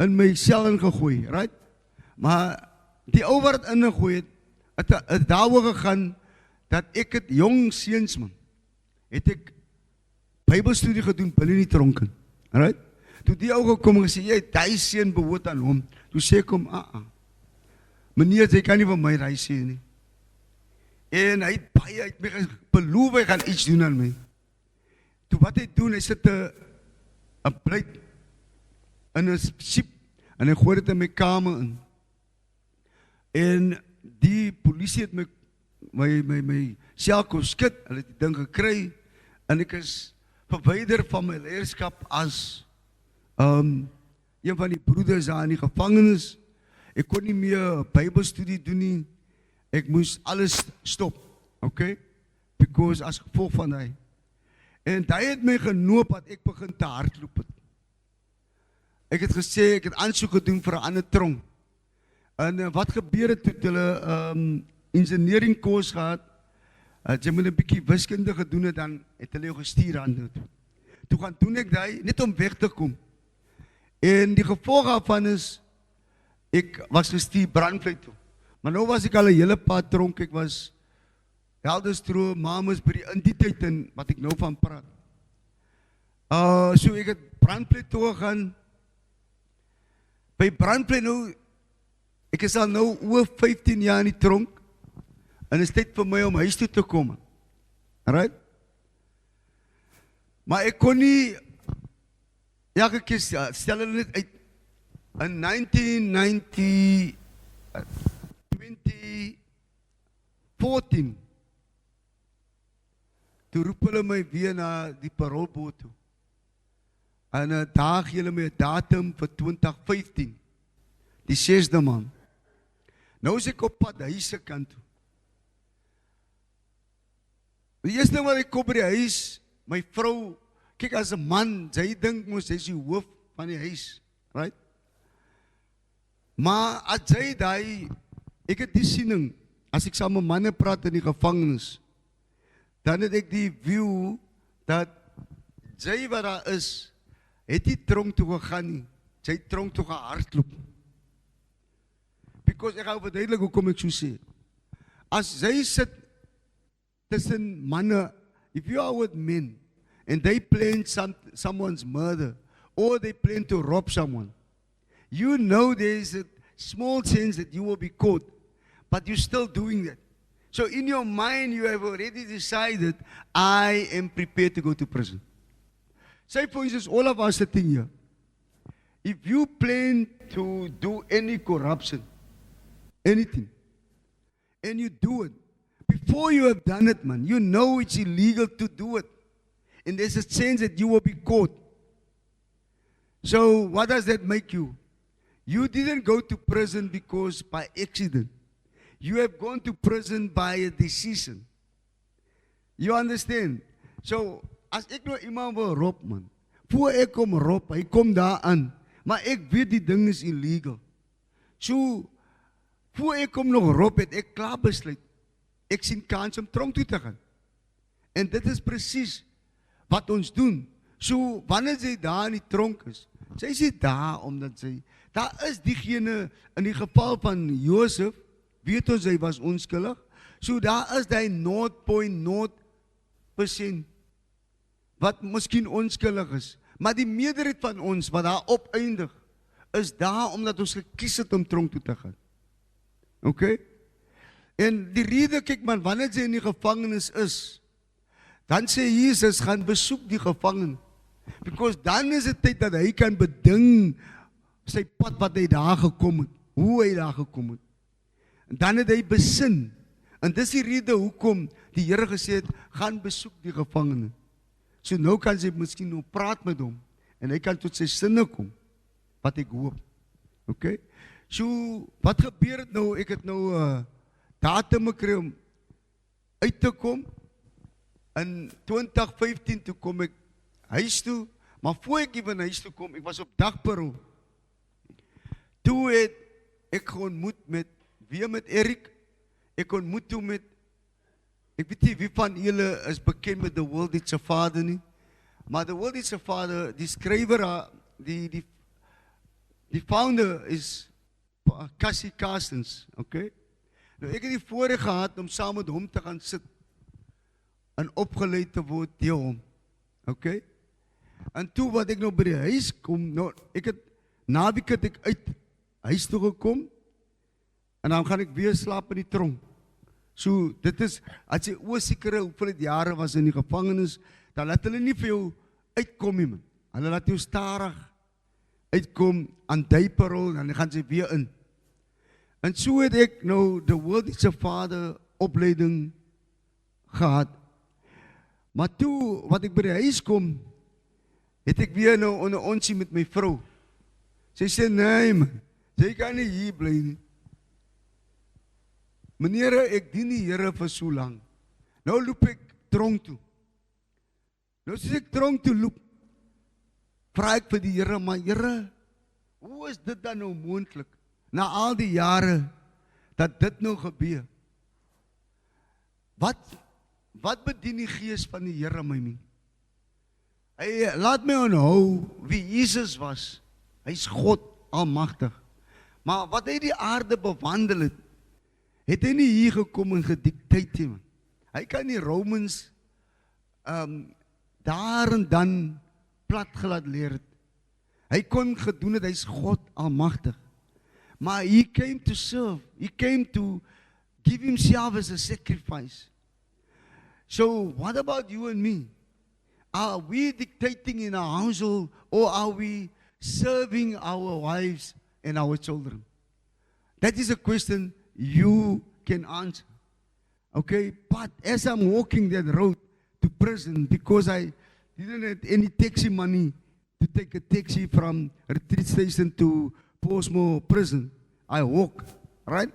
[SPEAKER 2] in my sel ingegooi, right? Maar die ou wat het ingegooi het daaroor gegaan, dat ek het jong seuns man, het ek Bybelstudie gedoen binne in die tronk in, right? Toe die ou gekom en gesê, jy, die seun behoort aan hom. Toe sê ek hom, meneer, jy kan nie van my daai sê nie. En hy het my beloof, hy gaan iets doen aan my. Toe wat hy doen, hy sit 'n pleit in 'n sip, en hy gooi dit in my kamer in. En die polisie het my sel kom skit, hulle het die ding gekry, en ek is verwyder van my leierskap as een van die broeders daar in die gevangenis. Ek kon nie meer Bybelstudie doen nie. Ek moes alles stop, okay? Because as gevolg van hy. En hy het my genoop dat ek begin te hardloop het. Ek het gesê, ek het aansoek gedoen vir 'n ander tronk. En wat gebeur het toe hulle engineering course gehad, as jy moet 'n bietjie wiskunde gedoen het, dan het hulle jou gestuur aan toe. Toe gaan doen ek daai, net om weg te kom. En die gevolg daarvan is, ek was gestuur Brandvlei toe. Maar nou was ek al 'n hele paar tronk, ek was Helderstroom, Mamasbury, in die tyd in wat ek nou van praat. So ek het Brandvlei toe gegaan. By Brandvlei nou, ek is al nou oor 15 jaar in die tronk, en het is tyd vir my om huis toe te kom. Alright? Maar ek kon nie, elke keer stel hulle net uit, in 2014, toe roep hulle my weer na die paroolboot toe. En daar gee hulle my 'n datum vir 2015. Die 6de maand. Nou is ek op pad huis se kant toe. Die eerste ding wat ek kom by die huis, my vrou, kyk as 'n man, sy dink mos sy is die hoof van die huis, right? Maar as jy daai, ek het die siening, as ek saam met manne praat in die gevangenis, dan het ek die view dat jy wat daar is, het nie tronk toe gegaan nie, sy het tronk toe gehardloop. Because ek gaan verduidelik hoekom ek so sê. As jy sit tussen manne, if you are with men, and they plan someone's murder, or they plan to rob someone, you know there is a small chance that you will be caught, but you're still doing that. So in your mind, you have already decided, I am prepared to go to prison. Say for instance, all of us sitting here, if you plan to do any corruption, anything, and you do it, before you have done it, man, you know it's illegal to do it. And there's a chance that you will be caught. So what does that make you? You didn't go to prison because by accident. You have gone to prison by a decision. You understand? So, as ek nou iemand wil rob, man, voor ek kom rob, hy kom daar aan, maar ek weet die ding is illegal. So, voor ek kom nog rob het, ek klaar besluit, ek sien kans om tronk toe te gaan. En dit is precies wat ons doen. So, wanneer sy daar in die tronk is, sy is daar omdat sy, daar is diegene, in die geval van Josef, weet ons hy was onskuldig, so daar is die 0.0% wat miskien onskuldig is, maar die meerderheid van ons wat daar opeindig, is daar omdat ons gekies het om tronk toe te gaan. Ok? En die rede, kyk man, wanneer jy in die gevangenis is, dan sê Jesus, gaan besoek die gevangene, because dan is het tyd dat hy kan beding sy pad wat hy daar gekom het, hoe hy daar gekom het. En dan het hy besin, en dis die rede hoekom die Here gesê het, gaan besoek die gevangene. So nou kan sy miskien nou praat met hom, en hy kan tot sy sinne kom, wat ek hoop. Ok? So, wat gebeur het nou, ek het nou datum gekry om uit te kom, in 2015 toe kom ek huis toe, maar voor ek even huis toe kom, ek was op dagpero. Toe het ek ontmoet weer met Erik, ek ontmoet toe met, ek weet nie wie van julle is bekend met The World It's a Father nie, maar The World It's a Father, die skrywer, die founder is Cassie Carstens, ok? Nou ek het die voorreg gehad om saam met hom te gaan sit, en opgeleid te word deur hom, ok? En toe wat ek nou by die huis kom, nou, ek het, naweek het ek uit huis toe gekom, en dan gaan ek weer slaap in die tronk. So, dit is, as jy oorsekere hoeveel jare was in die gevangenis, dan laat hulle nie vir jou uitkom nie, man. Hulle laat jou starig uitkom, aan duiperol, en dan gaan sy weer in. En so het ek nou, The World It's a Father opleiding gehad. Maar toe, wat ek by die huis kom, het ek weer nou onder onsie met my vrou. Sy sê, nee man, sy kan nie hier bly nie. Meneer, ek dien die Here vir so lang. Nou loop ek tronk toe. Nou soos ek tronk toe loop, vraag ek vir die Here, maar Here, hoe is dit dan nou moontlik? Na al die jare, dat dit nou gebeur. Wat bedien die Gees van die Here my nie? Hy laat my onthou wie Jesus was. Hy is God almagtig. Maar wat hy die aarde bewandel het, het hy nie hier gekom en gedikteer nie. Hy kan die Romans daar en dan plat gelaat leer het. Hy kon gedoen het, hy is God almagtig. Maar he came to serve. He came to give himself as a sacrifice. So what about you and me? Are we dictating in our household, or are we serving our wives and our children? That is a question you can answer. Okay, but as I'm walking that road to prison, because I didn't have any taxi money to take a taxi from Retreat Station to Portsmouth Prison. I walk, right?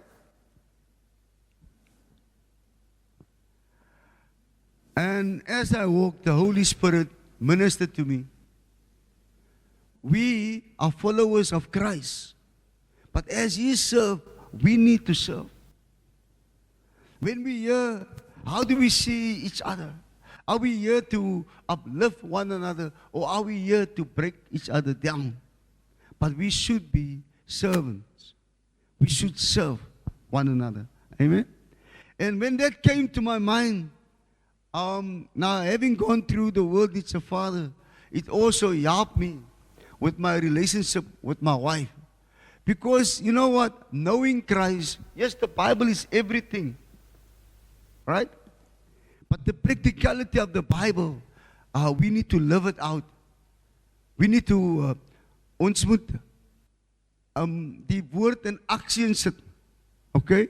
[SPEAKER 2] And as I walk, the Holy Spirit ministered to me. We are followers of Christ. But as He served, we need to serve. When we hear, how do we see each other? Are we here to uplift one another, or are we here to break each other down? But we should be servants. We should serve one another. Amen? And when that came to my mind, now having gone through the world, it's a father, it also helped me with my relationship with my wife. Because you know what? Knowing Christ, yes, the Bible is everything. Right? But the practicality of the Bible, we need to live it out. We need to, ons moet die woord in aksie insit. Okay?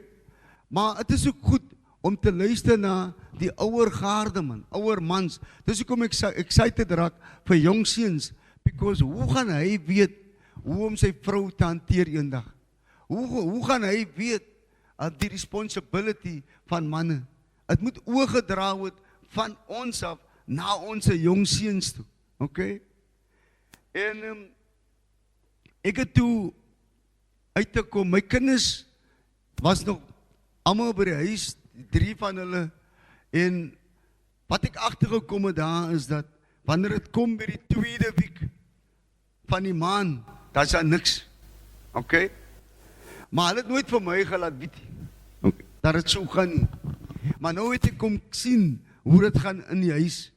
[SPEAKER 2] Maar het is ook goed om te luister na die ouer garde man, ouer mans. Dis hoekom ek excited raak vir jong seuns, because hoe gaan hy weet hoe om sy vrou te hanteer eendag? Hoe gaan hy weet die responsibility van manne? Het moet oorgedra word van ons af na ons jong seuns toe. Okay? En ek het toe uit te kom, my kinders was nog allemaal by die huis, 3 van hulle, en wat ek agtergekom het daar is dat, wanneer het kom by die 2de week van die maand, daar is daar niks. Okay? Maar hulle het nooit vir my gelaat weet, okay, dat het so gaan nie. Maar nou het ek kom sien, hoe het gaan in die huis.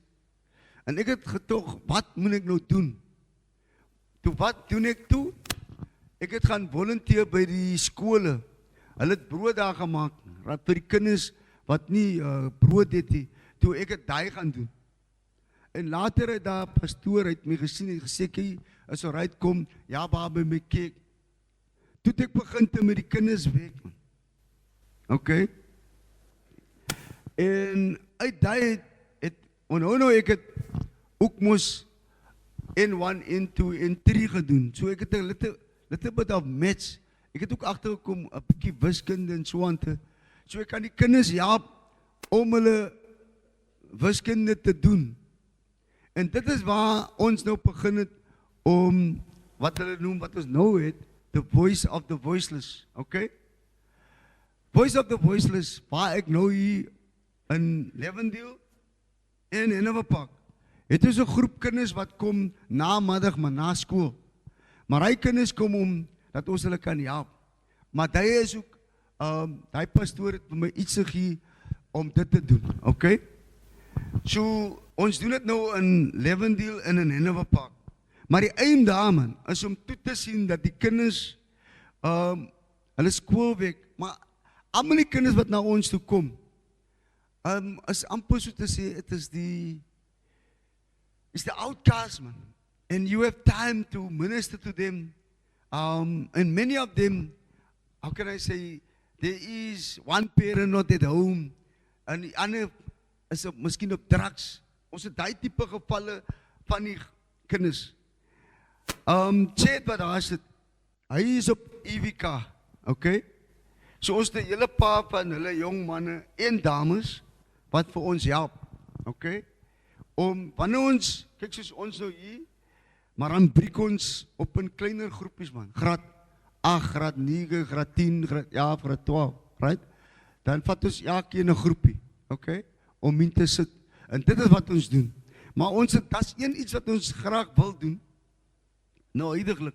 [SPEAKER 2] En ek het getoog, wat moet ek nou doen? Toe wat doen ek toe? Ek het gaan volunteer by die skole. Hulle het brood daar gemaakt, vir die kinders wat nie brood het nie. Toe ek het daai gaan doen. En later het daar pastoor uit my gesien, het gesê, "Kie, as alright kom, ja, baby, my kyk." Toe het ek begin te met die kinders werk, man. Okay? En uit daai het, nou ek het ook moes N1, N2, N3 gedoen. So ek het 'n little bit of maths. Ek het ook agtergekom 'n bietjie wiskunde en so aan te. So ek kan die kinders help om hulle wiskunde te doen. En dit is waar ons nou begin het om wat hulle noem, wat ons nou het, the voice of the voiceless. Okay? Voice of the voiceless, waar ek nou hier in Lewendeel en in Hennepel. Het is 'n groep kinders wat kom na middag, maar na skool. Maar hy kinders kom om dat ons hulle kan help. Maar hy is ook, die pastoor het vir my iets gegee om dit te doen. Okay? So, ons doen het nou in Lewendeel en in Hennepel. Maar die einde daarman is om toe te sien dat die kinders hulle skoolwerk, maar almal die kinders wat na ons toe kom, is amper so te sê, it is the outcast, man. And you have time to minister to them. And many of them, how can I say, there is one parent not at home, and die ander is miskien op drugs. Ons het die type gevalle van die kinders. Chet wat daar sit, hy is op EWK, okay? So ons het 'n hele paar van hulle jong manne en dames wat vir ons help, okay? Wanneer ons, kyk soos ons nou hier, maar dan breek ons op in kleiner groepies, man. Graad 8, graad 9, graad 10, graad 12, right? Dan vat ons elkeen 'n groepie, okay? Om in te sit. En dit is wat ons doen. Maar ons het, dat is iets wat ons graag wil doen. Nou, huidiglik.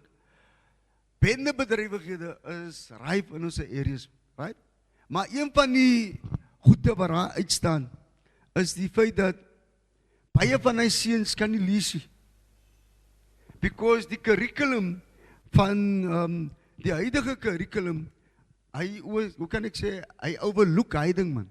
[SPEAKER 2] Bendebedrywighede is ryp in ons areas, right? Maar een van die goede wat daar uitstaan, is die feit dat baie van die seuns kan nie lees nie. Because die curriculum van die huidige curriculum, hoe kan ek sê, hy overlook hy ding, man,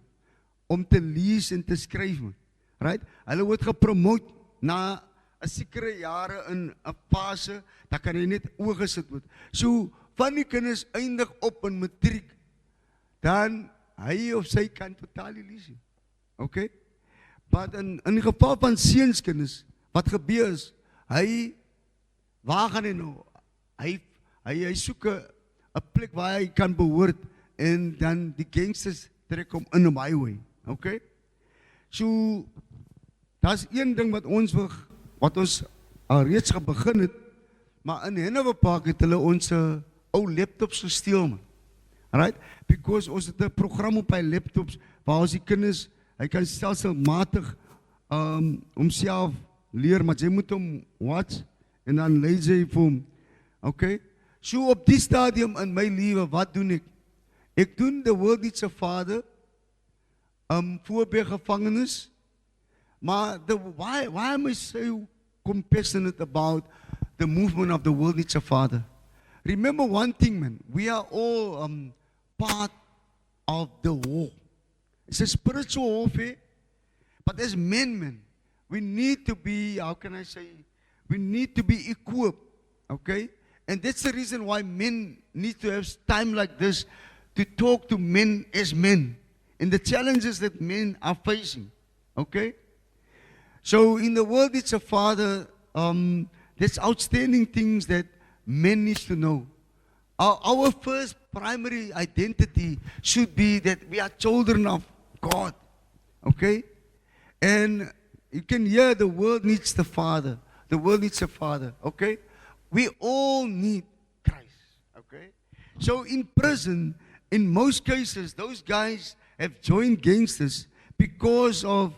[SPEAKER 2] om te lees en te skryf, man, right? Hulle word gepromote na 'n sekere jare in 'n fase, dan kan hy net oorgesit word. So, van die kinders eindig op in matriek, dan hy of sy kan totaal nie lees nie. Okay? Maar in die geval van seunskinders, wat gebeur is, hy waar gaan hy nou? Hy soek 'n plek waar hy kan behoort en dan die gangsters trek hom in op highway. Okay? So daar's een ding wat ons al reeds begin het, maar in Hanover Park het hulle ons ou laptops gesteel, man. Right? Because ons het 'n program op hy laptops waar ons die kinders, hy kan stelselmatig homself leer, maar jy moet hom watch en dan lees jy vir hom. Okay? So op die stadium in my lewe, wat doen ek? Ek doen The World Needs a Father, voorbij gevangenis, maar why am I so compassionate about the movement of The World Needs a Father? Remember one thing, man, we are all part of the war. It's a spiritual warfare, but as men, man, we need to be, we need to be equipped, okay? And that's the reason why men need to have time like this to talk to men as men and the challenges that men are facing, okay? So in The World Needs a Father, there's outstanding things that men need to know. Our first primary identity should be that we are children of God, okay? And you can hear the world needs the Father. The world needs a Father, okay? We all need Christ, okay? So in prison, in most cases, those guys have joined gangsters because of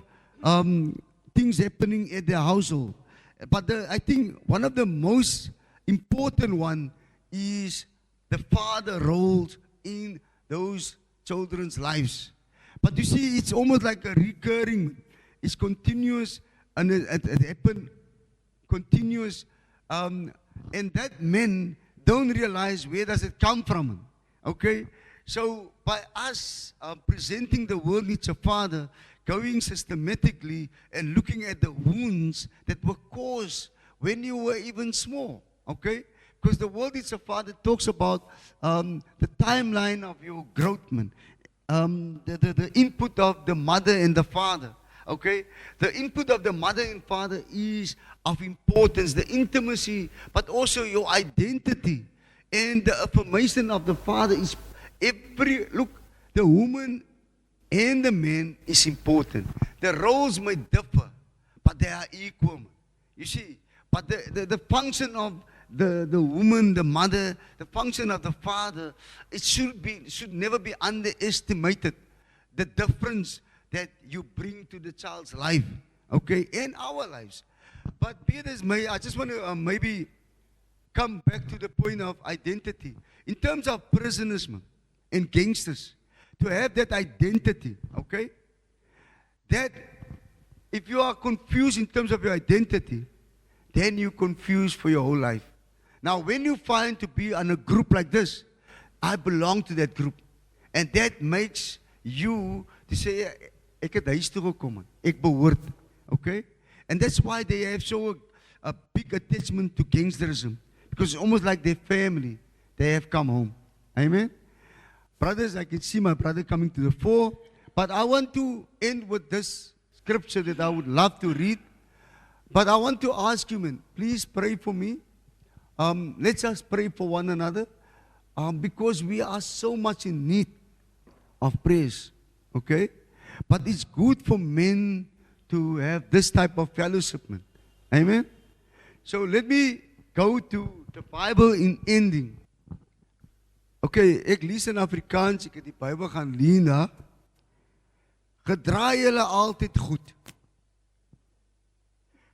[SPEAKER 2] things happening at their household. But I think one of the most important one is the father roles in those children's lives. But you see, it's almost like a recurring, it's continuous, and it happens continuous, and that men don't realize where does it come from, okay? So by us presenting The World Needs a Father, going systematically and looking at the wounds that were caused when you were even small, okay? Because The World Needs a Father talks about the timeline of your growth, man. The input of the mother and the father, okay? The input of the mother and father is of importance, the intimacy, but also your identity. And the affirmation of the father is look, the woman and the man is important. The roles may differ, but they are equal. You see, but the function of the woman, the mother, the function of the father, it should never be underestimated. The difference that you bring to the child's life, okay, and our lives. But I just want to maybe come back to the point of identity. In terms of prisoners, man, and gangsters, to have that identity, okay? That if you are confused in terms of your identity, then you're confused for your whole life. Now, when you find to be on a group like this, I belong to that group. And that makes you to say, ek het huis toe gekom, ek behoort, okay? And that's why they have so a big attachment to gangsterism. Because it's almost like their family, they have come home. Amen? Brothers, I can see my brother coming to the fore. But I want to end with this scripture that I would love to read. But I want to ask you, man, please pray for me. Let's just pray for one another. Because we are so much in need of prayers. Okay? But it's good for men to have this type of fellowship, man. Amen? So let me go to the Bible in ending. Okay, ek lees in Afrikaans, ek het die Bybel gaan lees na. Gedraai julle altyd goed.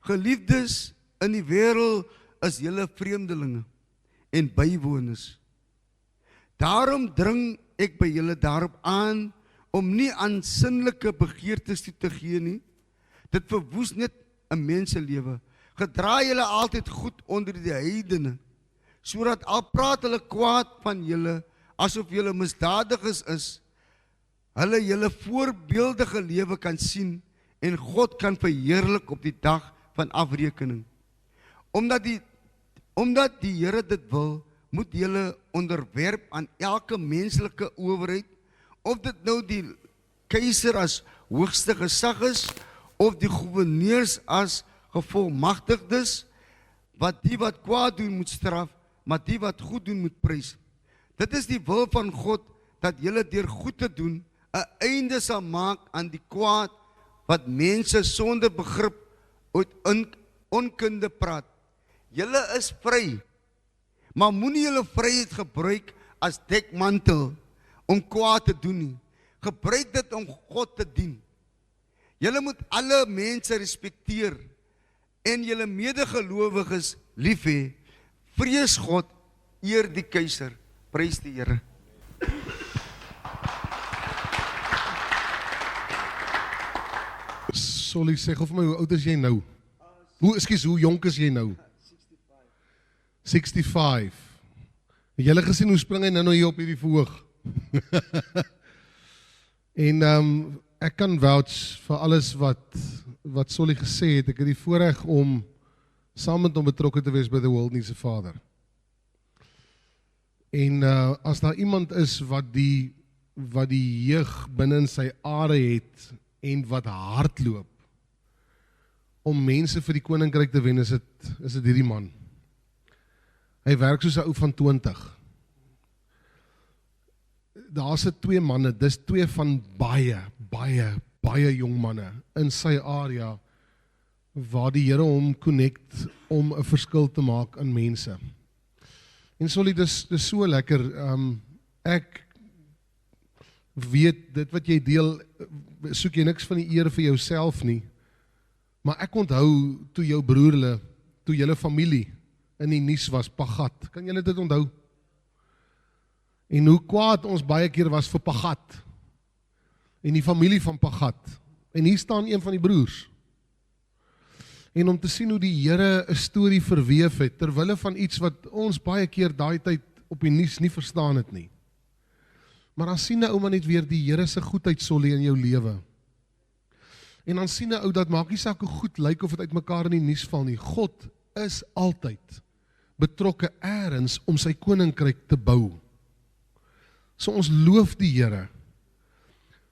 [SPEAKER 2] Geliefdes, in die wêreld is julle vreemdelinge en bywoners. Daarom dring ek by julle daarop aan om nie aan sinnelike begeertes toe te gee nie. Dit verwoes net 'n mens se lewe. Gedraai julle altyd goed onder die heidene, sodat al praat hulle kwaad van julle, asof julle misdadigers is, hulle julle voorbeeldige lewe kan sien en God kan verheerlik op die dag van afrekening. Omdat die Here dit wil, moet julle onderwerp aan elke menslike owerheid, of dit nou die keiser as hoogste gesag is, of die gouverneurs as gevolmagtigdes, wat die wat kwaad doen moet straf, maar die wat goed doen moet prys. Dit is die wil van God, dat julle deur goed te doen 'n einde sal maak aan die kwaad wat mense sonder begrip uit onkunde praat. Julle is vry, maar moenie julle vryheid gebruik as dekmantel om kwaad te doen nie. Gebruik dit om God te dien. Julle moet alle mense respekteer en julle medegelowiges lief hê. Vrees God, eer die keiser. Prys die Here.
[SPEAKER 3] Solly, sê gou vir my, hoe oud is jy nou? Hoe jonk is jy nou? 65. Het julle gesien hoe spring hy nou hier op hierdie verhoog? En ek kan vouch vir alles wat Solly gesê het. Ek het die voorreg om saam met hom betrokke te wees by The World Needs a Father. En as daar iemand is wat die jeug binne in sy are het en wat hardloop om mense vir die koninkryk te wen, is dit hierdie man. Hy werk soos 'n ou van 20. Daar's 2 manne, dis 2 van baie jong manne in sy area waar die Here hom connect om 'n verskil te maak aan mense. En Solly, dis so lekker. Ek weet dit wat jy deel, soek jy niks van die eer vir jouself nie. Maar ek onthou toe jou broer toe julle familie in die nuus was, Pagat. Kan julle dit onthou? En hoe kwaad ons baie keer was vir Pagat en die familie van Pagat. En hier staan een van die broers. En om te sien hoe die Here 'n storie verweef het, terwille van iets wat ons baie keer daai tyd op die nuus nie verstaan het nie. Maar dan sien 'n ou maar net weer die Here se goedheid, Solly, in jou lewe. En dan sien 'n ou dat maak nie saak hoe goed lyk of dit uitmekaar in die nuus val nie. God is altyd betrokke eers om sy koninkryk te bou. So ons loof die Here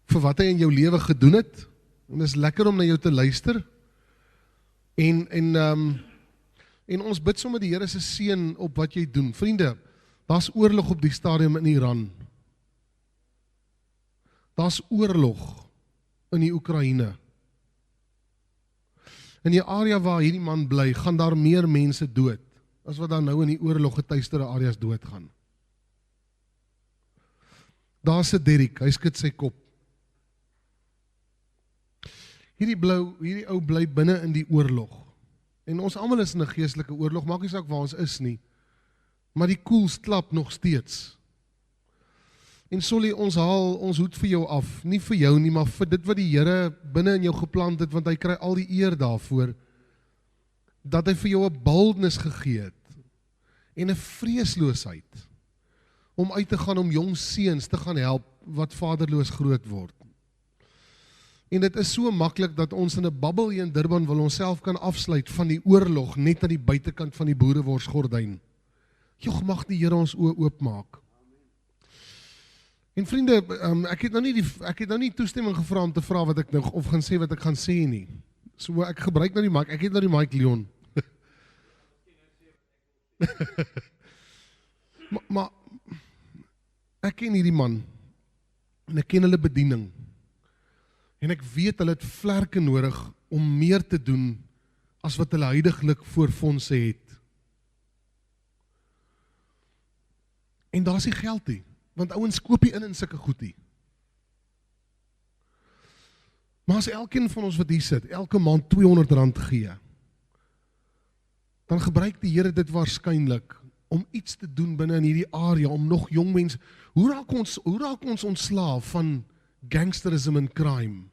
[SPEAKER 3] vir wat hy in jou lewe gedoen het. En dit is lekker om na jou te luister. En ons bid sommer die Here se seën op wat jy doen. Vriende, daar's oorlog op die stadium in Iran. Daar's oorlog in die Oekraïne. In die area waar hierdie man bly, gaan daar meer mense dood as wat daar nou in die oorlog getuisterde areas doodgaan. Daar's 'n Derrick, hy skud sy kop. Hierdie ou bly binne in die oorlog. En ons almal is in 'n geestelike oorlog, maak nie saak waar ons is nie. Maar die koels klap nog steeds. En Solly, ons haal ons hoed vir jou af, nie vir jou nie, maar vir dit wat die Here binne in jou geplant het, want hy kry al die eer daarvoor, dat hy vir jou 'n boldness gegee het, en 'n vreesloosheid, om uit te gaan om jong seuns te gaan help, wat vaderloos groot word. En dit is so maklik dat ons in 'n bubbel hier in Durban wil onsself kan afsluit van die oorlog net aan die buitekant van die boereworsgordyn. Jog, mag die Here ons oë oopmaak. En vriende, ek het nou nie toestemming gevra om te vra wat ek nou of gaan sê wat ek gaan sê nie. So ek gebruik nou die mic. Ek het nou die mic, Leon. maar ek ken hierdie man en ek ken hulle bediening. En ek weet hulle het vlerke nodig om meer te doen as wat hulle huidiglik voor fondse het. En daar is nie geld nie, want ouens koop nie in sulke goed nie. Maar as elkeen van ons wat hier sit, elke maand R200 gee, dan gebruik die Here dit waarskynlik om iets te doen binne in hierdie area, om nog jong mense, hoe raak ons ontslaaf van gangsterism en crime?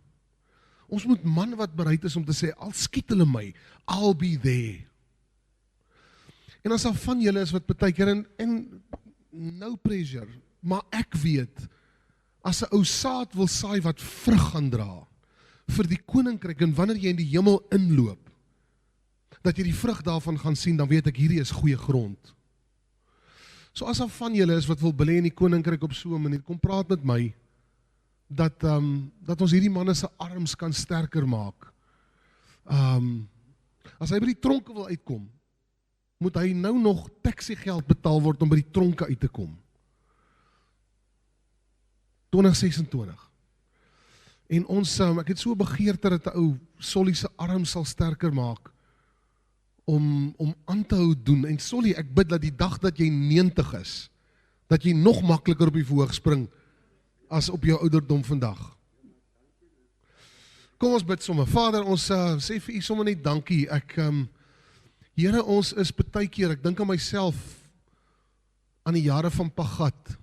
[SPEAKER 3] Ons moet man wat bereid is om te sê, al skiet hulle my, I'll be there. En as daar van julle is wat partykeer, en no pressure, maar ek weet, as 'n ou saad wil saai wat vrug gaan dra, vir die koninkryk, en wanneer jy in die hemel inloop, dat jy die vrug daarvan gaan sien, dan weet ek, hierdie is goeie grond. So as daar van julle is wat wil belê in die koninkryk op so 'n manier, kom praat met my, dat ons hierdie manne se arms kan sterker maak. As hy by die tronke wil uitkom, moet hy nou nog taxigeld betaal word om by die tronke uit te kom. 2026. En ons, ek het so begeerte dat 'n ou Solly se arm sal sterker maak, om aan te hou doen. En Solly, ek bid dat die dag dat jy 90 is, dat jy nog makliker op die verhoog spring, as op jou ouderdom vandag. Kom ons bid sommer. Vader, ons sê vir u sommer net dankie. Here, ons is baie keer, ek dink aan myself, aan die jare van Pagat,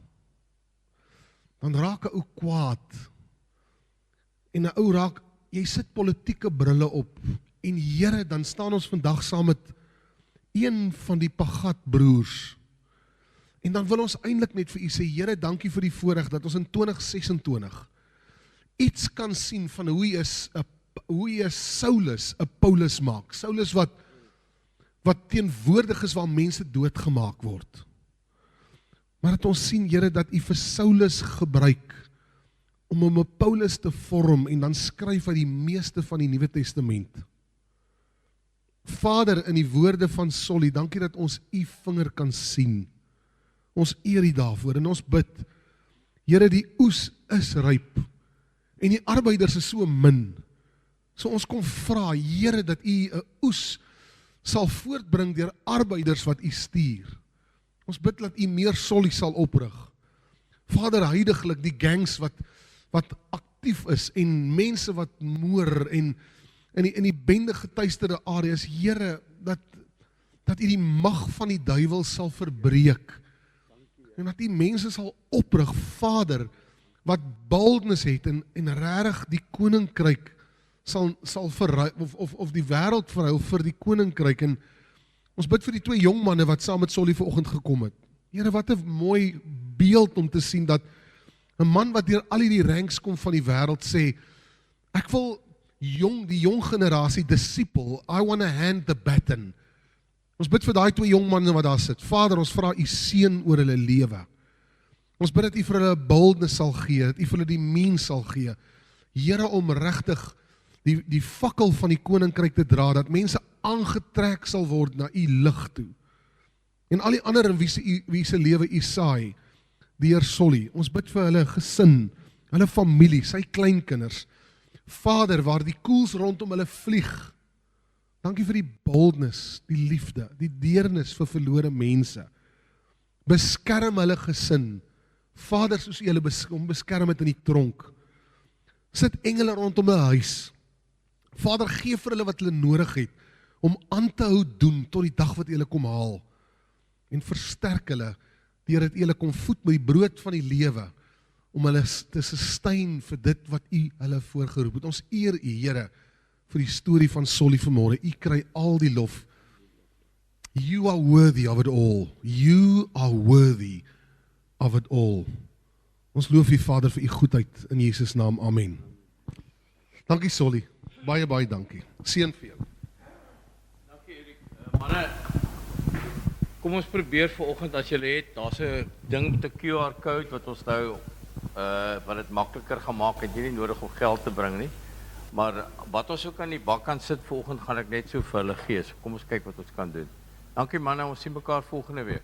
[SPEAKER 3] dan raak 'n ou kwaad, en 'n ou raak, jy sit politieke brille op, en Here, dan staan ons vandag saam met een van die Pagat broers, en dan wil ons eintlik net vir u sê, Here, dankie vir die voorreg, dat ons in 2026, iets kan sien van hoe hy is Saulus, 'n Paulus maak, Saulus wat teenwoordig is waar mense doodgemaak word. Maar dat ons sien, Here, dat u vir Saulus gebruik om hom 'n Paulus te vorm en dan skryf hy die meeste van die Nuwe Testament. Vader, in die woorde van Solly, dankie dat ons u vinger kan sien. Ons eer u daarvoor en ons bid, Here, die oes is ryp en die arbeiders is so min. So ons kom vra, Here, dat u 'n oes sal voortbring deur arbeiders wat u stuur. Ons bid dat u meer Solly sal oprig. Vader, heiliglik die gangs wat aktief is en mense wat moor en in die bende getuisterde areas, Here, dat u die mag van die duiwel sal verbreek. En dat die mense sal oprig, Vader, wat boldness het en regtig die koninkryk sal verruil, of die wêreld verruil vir die koninkryk. En ons bid vir die 2 jong manne wat saam met Solly vanoggend gekom het. Here, wat 'n mooi beeld om te sien dat 'n man wat deur al die ranks kom van die wêreld sê, ek wil die jong generasie disciple, I want to hand the baton. Ons bid vir daai 2 jong manne wat daar sit. Vader, ons vra u seën oor hulle lewe. Ons bid dat u vir hulle boldness sal gee, dat u vir hulle die means sal gee. Here, om regtig die fakkel van die koninkryk te dra, dat mense aangetrek sal word na u lig toe. En al die ander in wie se lewe u saai, deur Solly. Ons bid vir hulle gesin, hulle familie, sy kleinkinders. Vader, waar die koels rondom hulle vlieg. Dankie vir die boldness, die liefde, die deernis vir verlore mense. Beskerm hulle gesin. Vader, soos u hulle beskerm het in die tronk. Sit engele rondom hulle huis. Vader, gee vir hulle wat hulle nodig het, om aan te hou doen tot die dag wat u hulle kom haal. En versterk hulle, deurdat u hulle kom voed met die brood van die lewe, om hulle te sustain vir dit wat u hulle voorgeroep het. Ons eer u, Here, vir die storie van Solly vanmôre. U kry al die lof. You are worthy of it all. You are worthy of it all. Ons loof u, Vader, vir u goedheid in Jesus naam. Amen. Dankie, Solly. Baie, baie dankie. Seën vir jou.
[SPEAKER 1] Dankie, Erik. Manne, kom ons probeer vanoggend as julle het, daar's 'n ding met 'n QR-code wat ons nou wat dit makliker gemaak het, jy nie nodig om geld te bring nie. Maar wat ons ook aan die bak kan sit vanoggend, gaan ek net so vir hulle gee. So kom ons kyk wat ons kan doen. Dankie manne, ons sien mekaar volgende week.